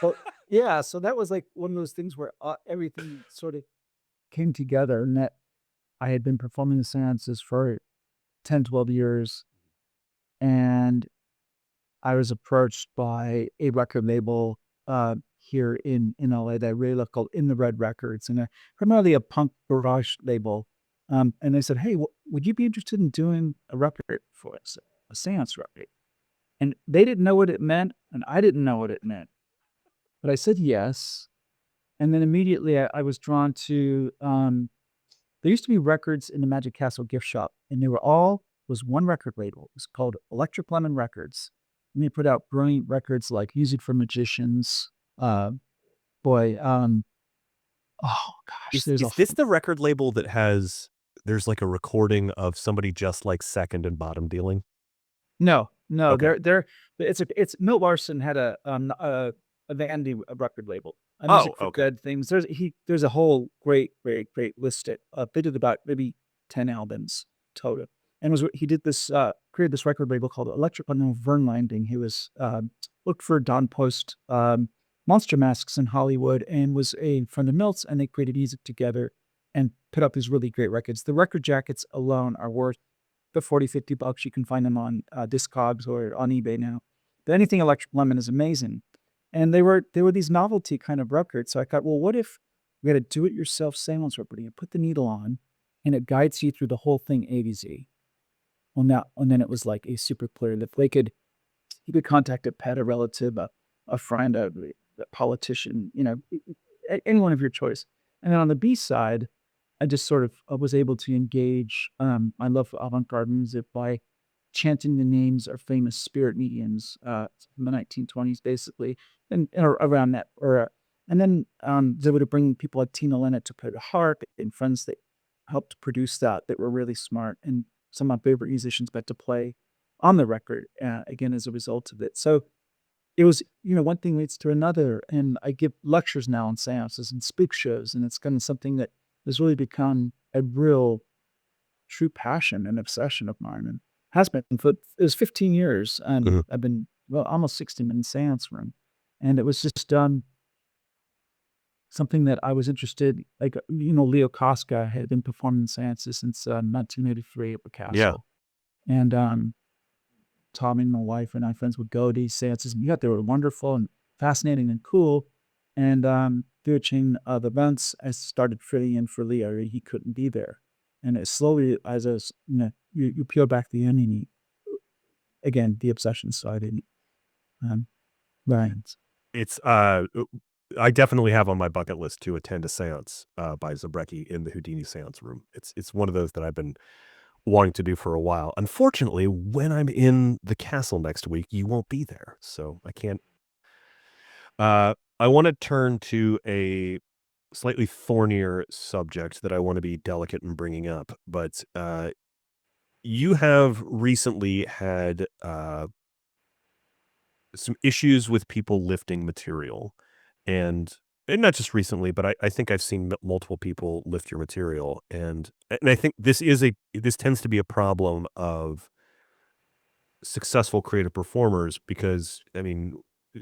Well, yeah, so that was like one of those things where everything sort of came together, and that I had been performing the seances for 10, 12 years, and I was approached by a record label here in LA that I really love called In the Red Records, and primarily a punk garage label. And they said, "Hey, would you be interested in doing a record for us, a seance record?" And they didn't know what it meant, and I didn't know what it meant. But I said yes. And then immediately I was drawn to, there used to be records in the Magic Castle gift shop, and they was one record label. It was called Electric Lemon Records. And they put out brilliant records like Music for Magicians. Uh, boy, oh gosh, there's Is this the record label that there's like a recording of Somebody Just Like Second and Bottom Dealing? no, Okay. it's Milt Larson had a Vandy record label, a Oh, Music for okay. Good things. There's a whole great list. They did about maybe 10 albums total, and he did this created this record label called Electric Lemon Vern Landing. He was looked for Don Post Monster Masks in Hollywood and was a friend of Milt's, and they created music together and put up these really great records. The record jackets alone are worth the 40, $50. You can find them on Discogs or on eBay now. But anything Electric Lemon is amazing. And they were these novelty kind of records. So I thought, well, what if we had a do-it-yourself seance record? You put the needle on, and it guides you through the whole thing A to Z. Well, now and then it was like a super clear that he could contact a pet, a relative, a friend, a politician, anyone of your choice. And then on the B side, I just sort of was able to engage my love for avant-garde music by chanting the names of famous spirit mediums from the 1920s, basically, and around that era. And then they would bring people like Tina Lennet to play the harp and friends that helped produce that were really smart. And some of my favorite musicians got to play on the record again as a result of it. So it was, one thing leads to another. And I give lectures now on seances and speak shows, and it's kind of something that has really become a real true passion and obsession of mine, and has been for it was 15 years, and Mhm. I've been almost 16 in seance room, and it was just something that I was interested. Like Leo Koska had been performing seances since 1983 at the Yeah. castle, and Tommy and my wife and I friends would go to these seances. And they were wonderful and fascinating and cool. And through a chain of events, I started filling in for Leo. He couldn't be there. And it slowly, as you peel back the onion, again, the obsession side in Ryan's. It's I definitely have on my bucket list to attend a seance by Zabrecky in the Houdini seance room. It's one of those that I've been wanting to do for a while. Unfortunately, when I'm in the castle next week, you won't be there, so I can't. I want to turn to a slightly thornier subject that I want to be delicate in bringing up, but you have recently had some issues with people lifting material, and not just recently, but I think I've seen multiple people lift your material, and I think this tends to be a problem of successful creative performers because, I mean,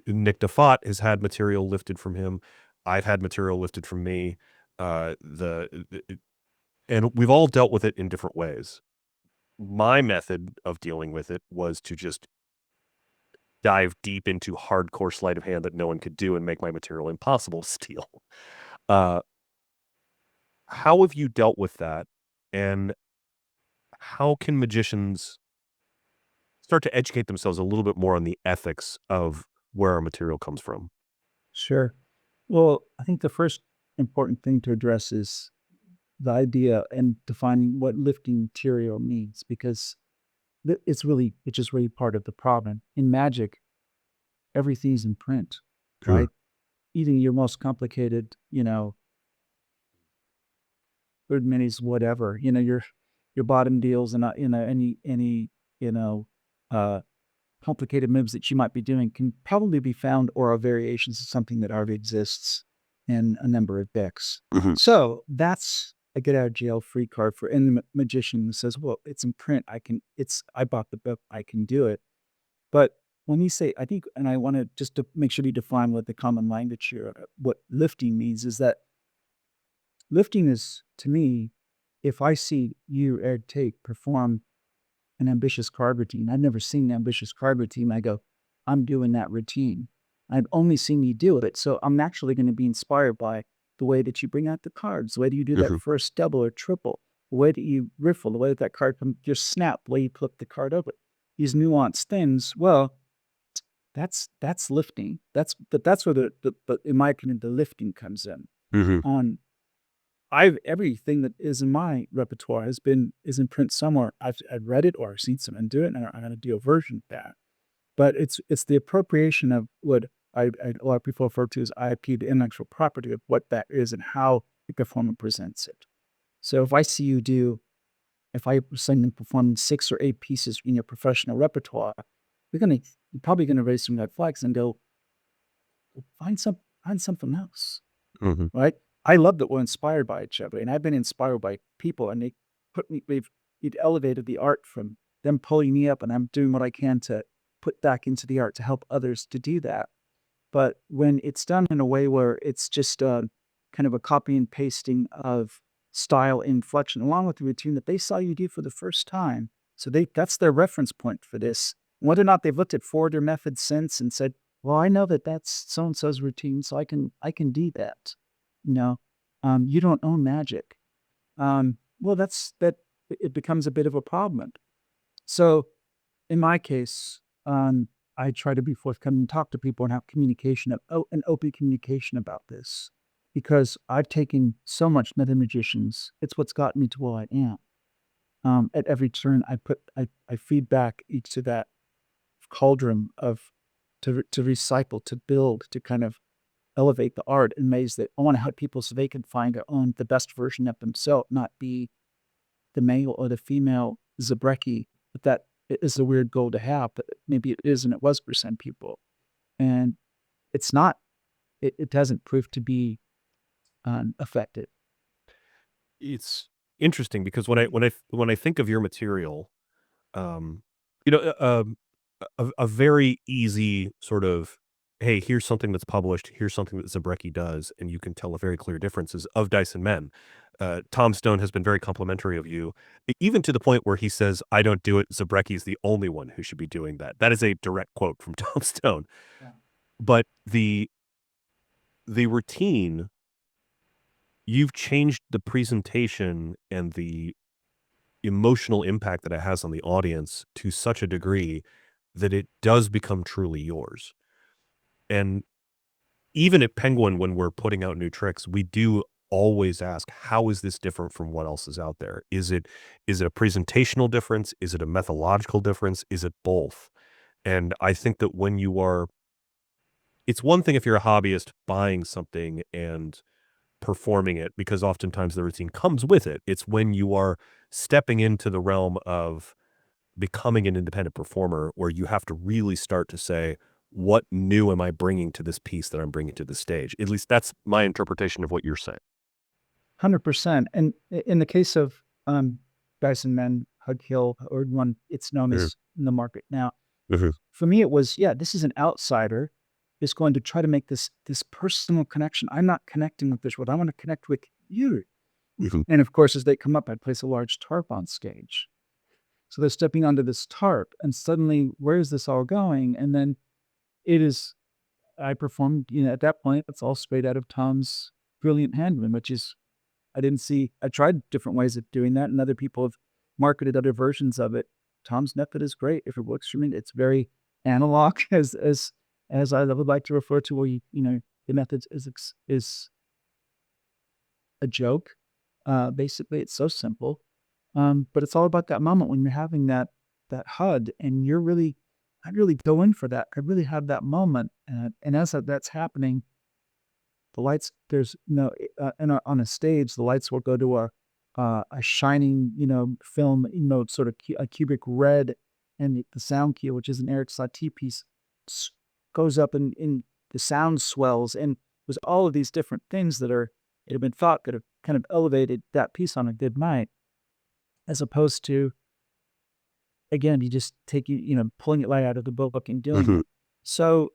Nick DeFott has had material lifted from him. I've had material lifted from me. And we've all dealt with it in different ways. My method of dealing with it was to just dive deep into hardcore sleight of hand that no one could do and make my material impossible to steal. How have you dealt with that? And how can magicians start to educate themselves a little bit more on the ethics of where our material comes from? Sure. Well, I think the first important thing to address is the idea and defining what lifting material means, because it's just really part of the problem. In magic, everything's in print, Sure. right? Even your most complicated, bird minis, whatever, your bottom deals and any complicated moves that you might be doing can probably be found or are variations of something that already exists in a number of decks. Mhm. So that's a get out of jail free card for any magician who says, well, it's in print. I bought the book, I can do it. But when you say, I think, and I want to just to make sure you define what the common language here, what lifting means is that lifting is, to me, if I see you, Eric Tait, perform an ambitious card routine, I've never seen an ambitious card routine, I go, I'm doing that routine. I've only seen you do it. So I'm actually going to be inspired by the way that you bring out the cards, the way that you do that Mhm. first double or triple, the way that you riffle, the way that card comes, your snap, the way you flip the card over. These nuanced things, well, that's lifting. That's where in my opinion, the lifting comes in. Mhm. On everything that is in my repertoire is in print somewhere. I've read it or I've seen someone do it, and I'm going to do a version of that. But it's the appropriation of what a lot of people refer to as IP, the intellectual property of what that is and how the performer presents it. So if I see you if I see you perform 6 or 8 pieces in your professional repertoire, you're probably gonna raise some red flags and go, find something else. Mhm. Right? I love that we're inspired by each other, and I've been inspired by people, and it elevated the art from them pulling me up, and I'm doing what I can to put back into the art to help others to do that. But when it's done in a way where it's just kind of a copy and pasting of style inflection, along with the routine that they saw you do for the first time, so that's their reference point for this. Whether or not they've looked at forward or methods since and said, "Well, I know that that's so and so's routine, so I can do that." You know, you don't own magic. Well, it becomes a bit of a problem. So in my case, I try to be forthcoming and talk to people and have an open communication about this, because I've taken so much meta magicians. It's what's gotten me to where I am. At every turn, I feed back each to that cauldron of to recycle, to build, to kind of elevate the art in ways that I want to help people so they can find their own the best version of themselves, not be the male or the female Zabrecky. But that is a weird goal to have, but maybe it is and it was for some people. And it's not, it hasn't proved to be effective. It's interesting because when I think of your material, um, you know, a very easy sort of, hey, here's something that's published, here's something that Zabrecky does, and you can tell a very clear difference is of Dice and Men. Tom Stone has been very complimentary of you, even to the point where he says, "I don't do it. Zabrecky is the only one who should be doing that." That is a direct quote from Tom Stone. Yeah. But the routine, you've changed the presentation and the emotional impact that it has on the audience to such a degree that it does become truly yours. And even at Penguin, when we're putting out new tricks, we do always ask, how is this different from what else is out there? Is it a presentational difference? Is it a methodological difference? Is it both? And I think that when you are, it's one thing if you're a hobbyist buying something and performing it, because oftentimes the routine comes with it. It's when you are stepping into the realm of becoming an independent performer where you have to really start to say, what new am I bringing to this piece that I'm bringing to the stage? At least that's my interpretation of what you're saying. 100%. And in the case of Guys and Men, Hug Hill, or one it's known as in the market now, for me it was, this is an outsider is going to try to make this personal connection. I'm not connecting with this world. I want to connect with you. And of course, as they come up, I place a large tarp on stage. So they're stepping onto this tarp, and suddenly, where's this all going? And then I performed, at that point, it's all straight out of Tom's brilliant handling, which is, I tried different ways of doing that, and other people have marketed other versions of it. Tom's method is great. If it works for me, it's very analog, as I would like to refer to, where the method is a joke. Basically, it's so simple. But it's all about that moment when you're having that HUD, and I really go in for that. I really have that moment, and as that's happening, the lights. There's on a stage, the lights will go to a shining, film, sort of a cubic red, and the sound cue, which is an Erik Satie piece, goes up, and the sound swells, and there's all of these different things that have been thought could have kind of elevated that piece on a good night, as opposed to, again, you just pulling it right out of the book and doing it. So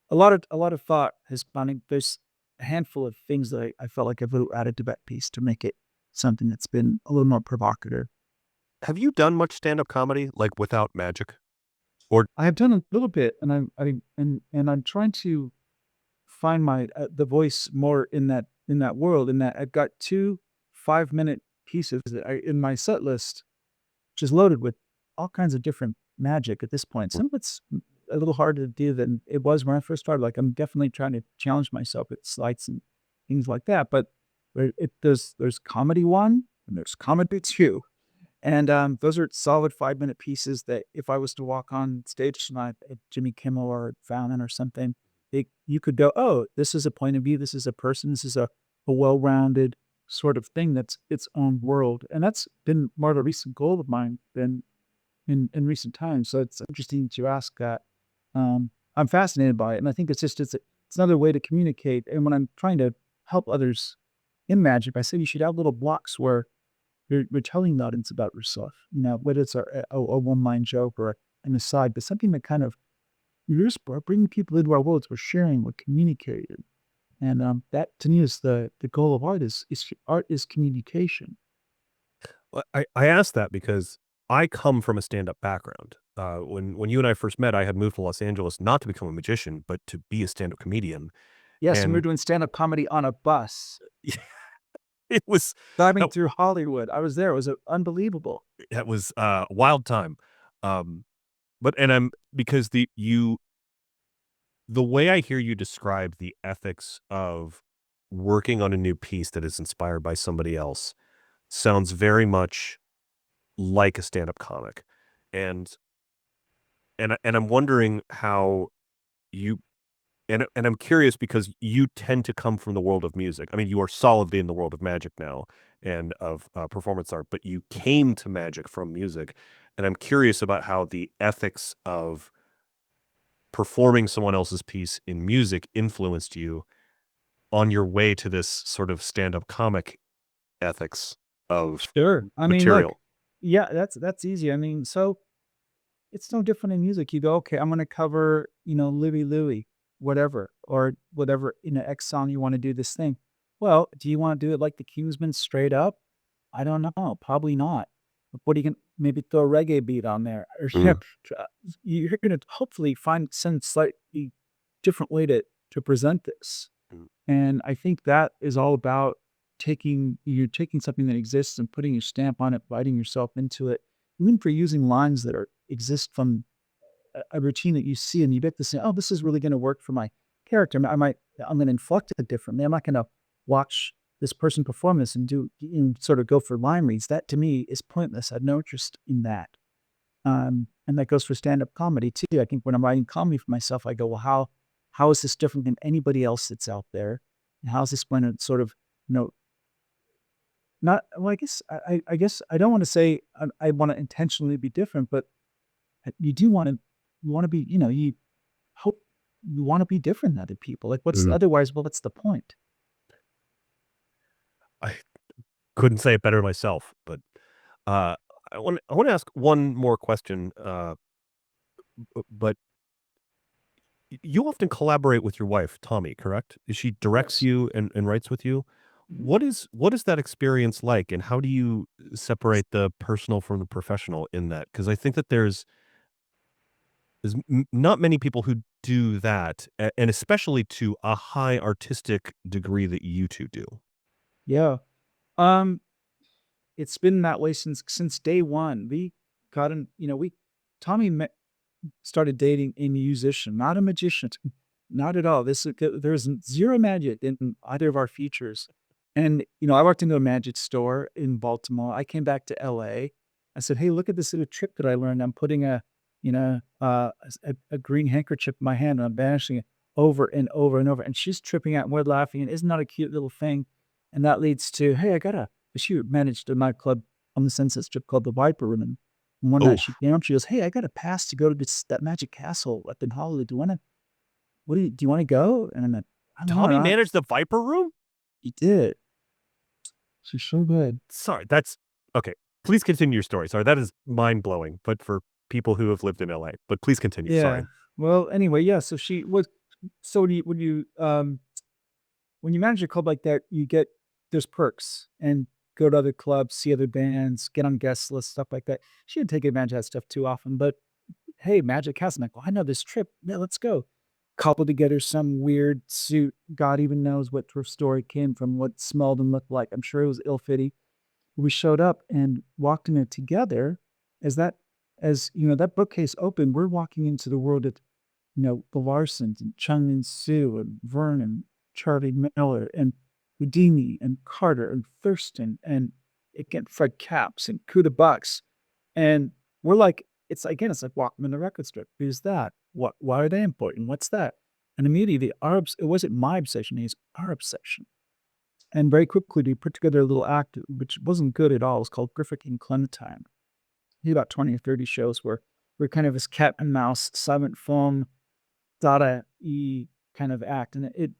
a lot of thought has gone in. There's a handful of things that I felt like I've added to that piece to make it something that's been a little more provocative. Have you done much stand-up comedy, like, without magic? Or I have done a little bit, and I'm trying to find my the voice more in that world. In that I've got 2 5-minute pieces that in my set list, which is loaded with all kinds of different magic at this point. Some of it's a little harder to do than it was when I first started. Like, I'm definitely trying to challenge myself with slights and things like that. But there's comedy 1 and there's comedy 2. And those are solid 5-minute pieces that if I was to walk on stage tonight at Jimmy Kimmel or Fallon or something, you could go, oh, this is a point of view, this is a person, this is a well-rounded sort of thing that's its own world. And that's been more of a recent goal of mine than in recent times. So it's interesting to ask that. I'm fascinated by it. And I think it's another way to communicate. And when I'm trying to help others in magic, I say you should have little blocks where you're telling the audience about yourself, whether it's a one-line joke or an aside, but something that kind of, we're bringing people into our worlds, we're sharing, we're communicating. And that to me is the goal of art art is communication. Well, I asked that because I come from a stand-up background. When you and I first met, I had moved to Los Angeles not to become a magician, but to be a stand-up comedian. Yes, and we were doing stand-up comedy on a bus. It was driving through Hollywood. I was there. It was unbelievable. It was a wild time. Because the way I hear you describe the ethics of working on a new piece that is inspired by somebody else sounds very much like a stand-up comic. And I'm wondering how you and I'm curious because you tend to come from the world of music. I mean, you are solidly in the world of magic now and of performance art, but you came to magic from music. And I'm curious about how the ethics of performing someone else's piece in music influenced you on your way to this sort of stand-up comic ethics of Sure. I mean, material. look, yeah, that's easy. I mean, so it's no different in music. You go, okay, I'm going to cover, Louie Louie, whatever, or whatever, X song you want to do this thing. Well, do you want to do it like the Kingsmen straight up? I don't know. Probably not. But what are you going to maybe throw a reggae beat on there? Or you're going to hopefully find some slightly different way to present this. And I think that is all about taking something that exists and putting your stamp on it, biting yourself into it, even for using lines that exist from a routine that you see and you get to say, oh, this is really going to work for my character. I'm going to inflect it differently. I'm not going to watch this person perform this and sort of go for line reads. That to me is pointless. I have no interest in that. And that goes for stand-up comedy too. I think when I'm writing comedy for myself, I go, well, how is this different than anybody else that's out there? And how is this going to sort of, not, well, I guess I don't want to say I want to intentionally be different, but you do want to be, you hope you want to be different than other people. Like otherwise, well, what's the point? I couldn't say it better myself, but I want to ask one more question. But you often collaborate with your wife, Tommy, correct? She directs Yes. you and writes with you. What is that experience like, and how do you separate the personal from the professional in that? Because I think that there's not many people who do that, and especially to a high artistic degree that you two do. Yeah. It's been that way since day one. We got in, Tommy started dating a musician, not a magician, not at all. There's zero magic in either of our features. And I walked into a magic store in Baltimore. I came back to LA. I said, "Hey, look at this little trick that I learned. I'm putting a green handkerchief in my hand and I'm banishing it over and over and over." And she's tripping out and we're laughing. And isn't that a cute little thing? And that leads to, hey, she managed a nightclub on the Sunset Strip called the Viper Room. And one night she came up, she goes, "Hey, I got a pass to go to that magic castle up in Hollywood. Do you want to go?" And I'm like, Tommy managed the Viper Room? He did. She's so good. Sorry, that's okay. Please continue your story. Sorry, that is mind blowing. But for people who have lived in LA, but please continue. Yeah. Sorry. Well, anyway, yeah. So she was. So when you manage a club like that, there's perks and go to other clubs, see other bands, get on guest lists, stuff like that. She didn't take advantage of that stuff too often, but hey, Magic Castle. I'm like, well, I know this trip. Yeah, let's go. Couple together some weird suit. God even knows what her story came from, what smelled and looked like. I'm sure it was ill-fitting. We showed up and walked in it together. That bookcase opened, we're walking into the world of, the Larsons and Chung and Sue and Vernon, Charlie Miller and Houdini and Carter and Thurston and again Fred Capps and Kuda Bucks. And we're like, it's like walking in the record strip. Who's that? Why are they important? What's that? And immediately it wasn't my obsession, it's our obsession. And very quickly we put together a little act which wasn't good at all. It was called Griffith and Clementine. He had about 20 or 30 shows where we're kind of this cat and mouse, silent film, Dada-y kind of act. And it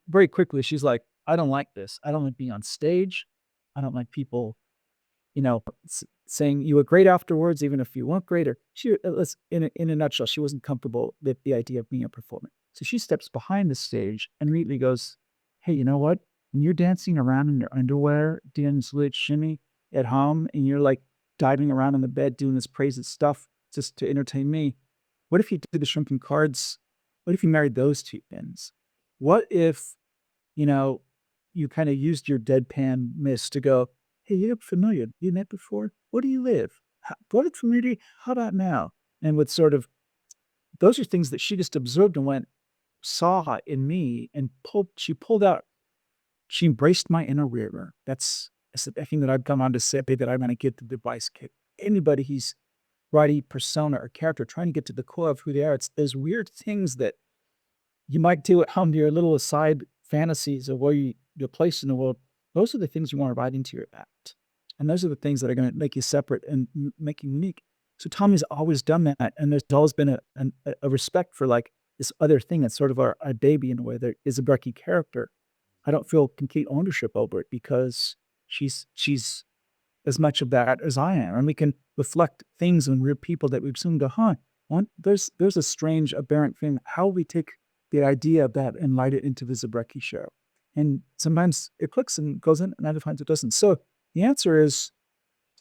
very quickly she's like, I don't like this. I don't like being on stage. I don't like people, saying you were great afterwards, even if you weren't great. Or in a nutshell, she wasn't comfortable with the idea of being a performer. So she steps behind the stage and immediately goes, "Hey, you know what? When you're dancing around in your underwear, doing this little shimmy at home, and you're like diving around on the bed doing this crazy stuff just to entertain me, what if you did the shrimp and cards? What if you married those two things? What if, you kind of used your deadpan miss to go, hey, you look familiar. You met before? Where do you live? What community? How about now?" And with sort of, those are things that she just observed and saw in me and she embraced my inner wearer. That's the thing that I've come on to say that I'm going to get the device kit. Anybody who's writing persona or character, trying to get to the core of who they are, it's those weird things that you might do at home, your little aside fantasies of where your place in the world. Those are the things you want to write into your act. And those are the things that are going to make you separate and make you unique. So Tommy's always done that. And there's always been a respect for like this other thing that's sort of our baby in a way. There is a Zabrecky character. I don't feel complete ownership over it because she's as much of that as I am. And we can reflect things on real people that we've seen go, there's a strange aberrant thing. How we take the idea of that and light it into the Zabrecky show. And sometimes it clicks and goes in, and other times it doesn't. So the answer is,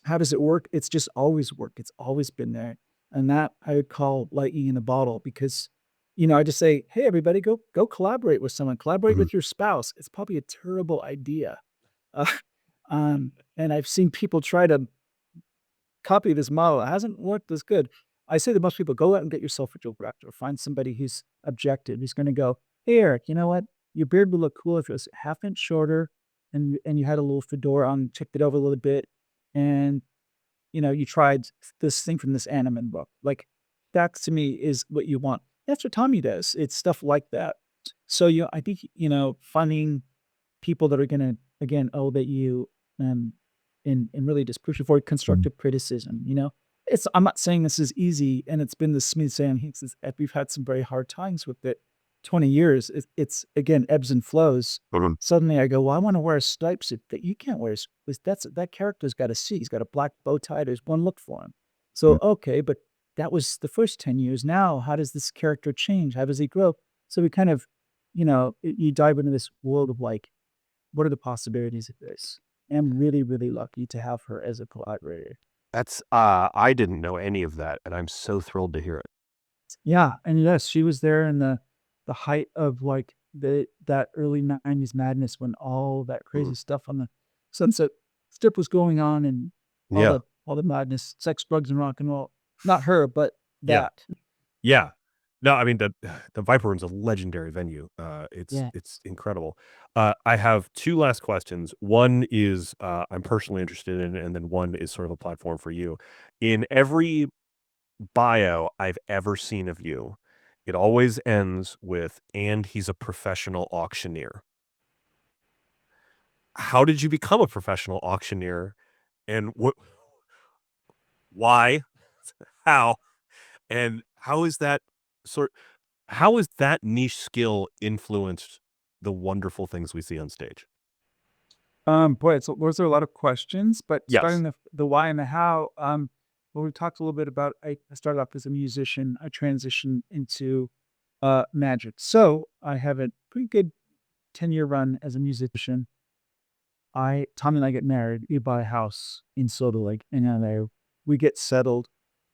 how does it work? It's just always worked. It's always been there. And that I would call lightning in a bottle because, I just say, hey, everybody, go collaborate with someone. Collaborate with your spouse. It's probably a terrible idea. And I've seen people try to copy this model. It hasn't worked as good. I say to most people, go out and get yourself a director. Find somebody who's objective. Who's going to go, hey, Eric, you know what? Your beard would look cool if it was half inch shorter and you had a little fedora on, checked it over a little bit, and you tried this thing from this anime book. Like that to me is what you want. That's what Tommy does. It's stuff like that. So I think finding people that are gonna again elevate you and really just push you forward, constructive criticism. I'm not saying this is easy, and it's been the smooth sailing. We've had some very hard times with it. 20 years, it's again ebbs and flows. Mhm. Suddenly I go, well, I want to wear a striped suit. That you can't wear. That character's got a suit. He's got a black bow tie. There's one look for him. So okay, but that was the first 10 years. Now, how does this character change? How does he grow? So we kind of, you dive into this world of like, what are the possibilities of this? And I'm really, really lucky to have her as a collaborator. That's I didn't know any of that, and I'm so thrilled to hear it. Yeah, and yes, she was there in the height of like that early '90s madness when all that crazy stuff on the Sunset Strip was going on, and all Yeah. the madness, sex, drugs, and rock and roll. Not her, but Yeah. that. Yeah. No, I mean the Viper Room's a legendary venue. Yeah. It's incredible. I have two last questions. One is I'm personally interested in, and then one is sort of a platform for you. In every bio I've ever seen of you, it always ends with, and he's a professional auctioneer. How did you become a professional auctioneer, and why, how, and how has that niche skill influenced the wonderful things we see on stage? Boy, so those are a lot of questions, but Yes. starting the why and the how, well, we talked a little bit about, I started off as a musician. I transitioned into magic. So I have a pretty good 10-year run as a musician. Tommy and I get married. We buy a house in Silver Lake, and we get settled.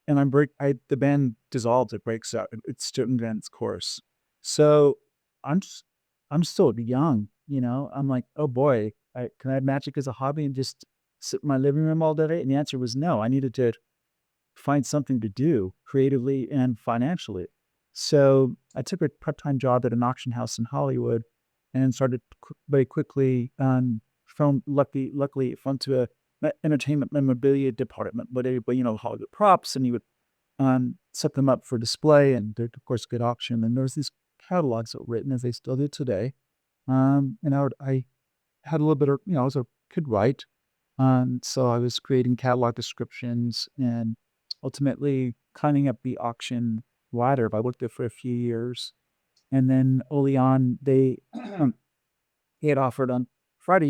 And the band dissolves. It breaks up. It's student its course. So I'm just, I'm still young. I'm like, oh boy, can I have magic as a hobby and just sit in my living room all day? And the answer was no. I needed to find something to do creatively and financially. So I took a part-time job at an auction house in Hollywood and started very quickly luckily fund to a entertainment memorabilia department, but everybody, Hollywood props, and you would set them up for display, and there'd of course good auction. And there was these catalogs that were written, as they still do today. And I had a little bit of, I was a could write. So I was creating catalog descriptions and ultimately climbing up the auction ladder. I worked there for a few years. And then early on, they had offered on Friday,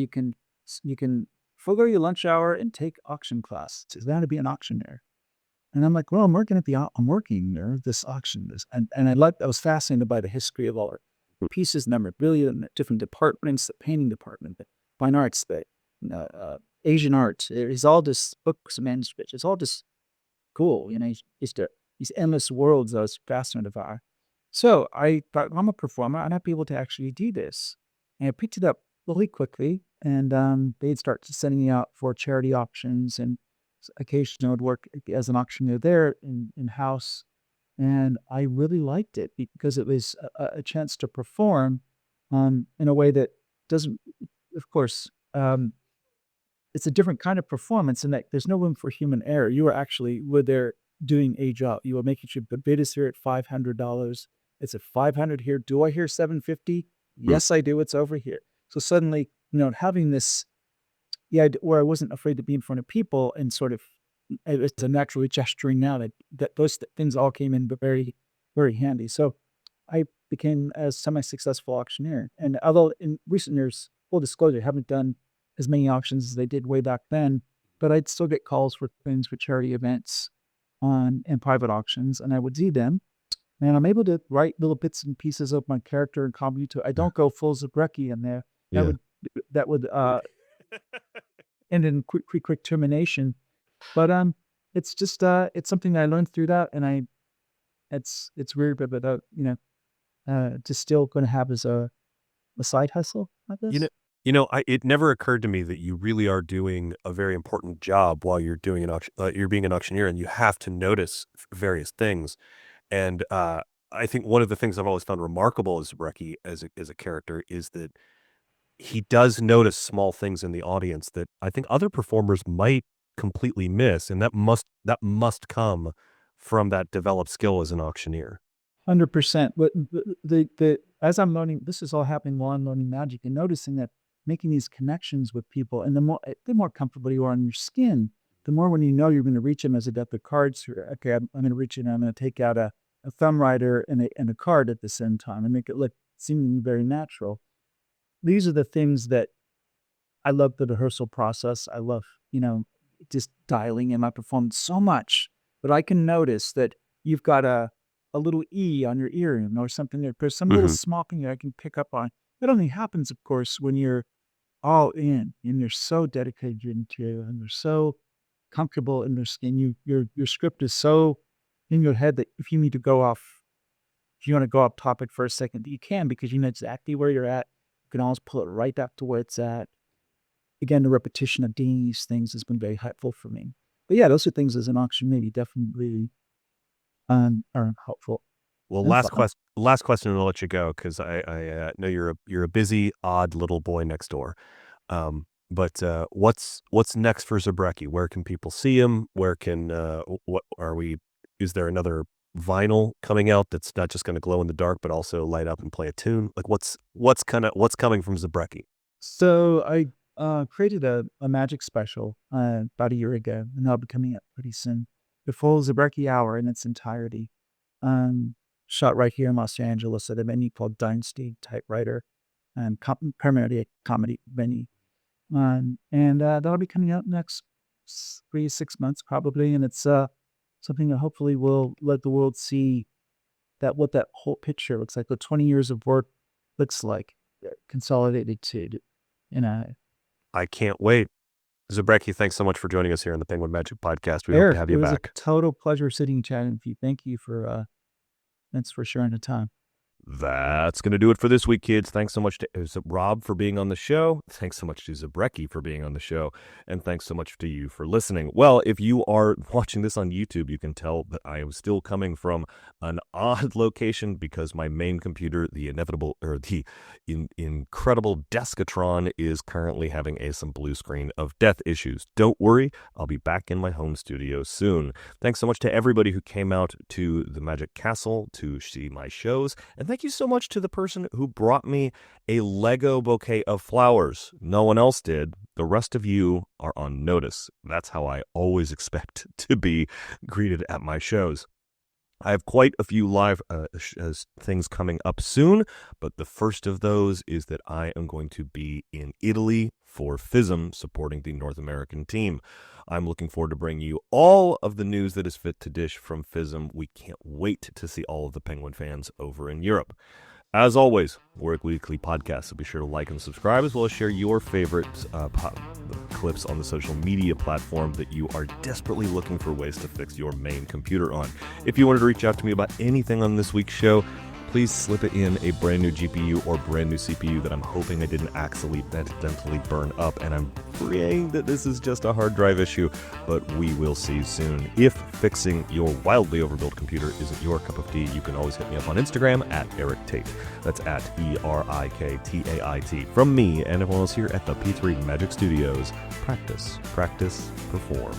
you can forego your lunch hour and take auction class. It's going to be an auctioneer. And I'm like, well, I'm working there, this auction, and I was fascinated by the history of all our pieces, memorabilia, and the different departments, the painting department, the fine arts, the Asian art. It's all just books and manuscripts. It's all just cool. These endless worlds I was fascinated by. So I thought, I'm a performer. I'd be able to actually do this. And I picked it up really quickly, and they'd start sending me out for charity auctions, and occasionally I would work as an auctioneer there in-house. And I really liked it because it was a chance to perform in a way that doesn't, of course, it's a different kind of performance in that there's no room for human error. Were there doing a job. You were making sure the bid is here at $500. It's at 500 here. Do I hear 750? Yes, I do. It's over here. So suddenly, having this, where I wasn't afraid to be in front of people and sort of, it's a natural gesturing now that those things all came in very, very handy. So I became a semi-successful auctioneer. And although in recent years, full disclosure, I haven't done as many auctions as they did way back then, but I'd still get calls for things for charity events and private auctions, and I would see them. And I'm able to write little bits and pieces of my character and comedy to. I don't go full Zabrecky in there. That would end in quick termination. But it's just it's something that I learned through that, and it's weird, but just still going to have as a side hustle, I guess. It never occurred to me that you really are doing a very important job while you're doing you're being an auctioneer, and you have to notice various things. And I think one of the things I've always found remarkable as Zabrecky as a character is that he does notice small things in the audience that I think other performers might completely miss, and that must come from that developed skill as an auctioneer. 100%. But the as I'm learning, this is all happening while I'm learning magic and noticing that making these connections with people, and the more comfortable you are in your skin, the more when you know you're going to reach them as a deck of cards. Okay, I'm going to reach in. I'm going to take out a thumb rider and a card at the same time and make it look seem very natural. These are the things that I love the rehearsal process. I love, just dialing in my performance so much. But I can notice that you've got a little E on your earring or something. There's some little Mhm. small thing that I can pick up on. It only happens, of course, when you're all in and you're so dedicated into and you're so comfortable in their skin. Your script is so in your head that if you want to go off topic for a second, you can because you know exactly where you're at. You can always pull it right back to where it's at. Again, the repetition of doing these things has been very helpful for me. But yeah, those are things as an auction maybe definitely are helpful Well, and fun. last question, and I'll let you go because I know you're a busy, odd little boy next door. But what's next for Zabrecky? Where can people see him? Where can what are we? Is there another vinyl coming out that's not just going to glow in the dark, but also light up and play a tune? Like what's coming from Zabrecky? So I created a magic special about a year ago, and that'll be coming up pretty soon. The full Zabrecky hour in its entirety. Um, Shot right here in Los Angeles at a venue called Dynasty Typewriter, and primarily a comedy venue. And that'll be coming out next 3 to 6 months probably, and it's something that hopefully will let the world see what that whole picture looks like, what 20 years of work looks like, consolidated to, you know. I can't wait. Zabrecky, thanks so much for joining us here on the Penguin Magic Podcast. We hope to Eric, have it you was a back. total pleasure sitting and chatting with you. Thanks for sharing the time. That's going to do it for this week, kids. Thanks so much to Rob for being on the show. Thanks so much to Zabrecky for being on the show. And thanks so much to you for listening. Well, if you are watching this on YouTube, you can tell that I am still coming from an odd location because my main computer, the incredible Deskatron, is currently having some blue screen of death issues. Don't worry, I'll be back in my home studio soon. Thanks so much to everybody who came out to the Magic Castle to see my shows. And thank you so much to the person who brought me a Lego bouquet of flowers. No one else did. The rest of you are on notice. That's how I always expect to be greeted at my shows. I have quite a few live things coming up soon, but the first of those is that I am going to be in Italy for FISM, supporting the North American team. I'm looking forward to bringing you all of the news that is fit to dish from FISM. We can't wait to see all of the Penguin fans over in Europe. As always, we're a weekly podcast, so be sure to like and subscribe, as well as share your favorite clips on the social media platform that you are desperately looking for ways to fix your main computer on. If you wanted to reach out to me about anything on this week's show, please slip it in a brand new GPU or brand new CPU that I'm hoping I didn't accidentally burn up, and I'm praying that this is just a hard drive issue, but we will see soon. If fixing your wildly overbuilt computer isn't your cup of tea, you can always hit me up on Instagram at Erik Tait. That's at ERIKTAIT. From me and everyone else here at the P3 Magic Studios, practice, perform.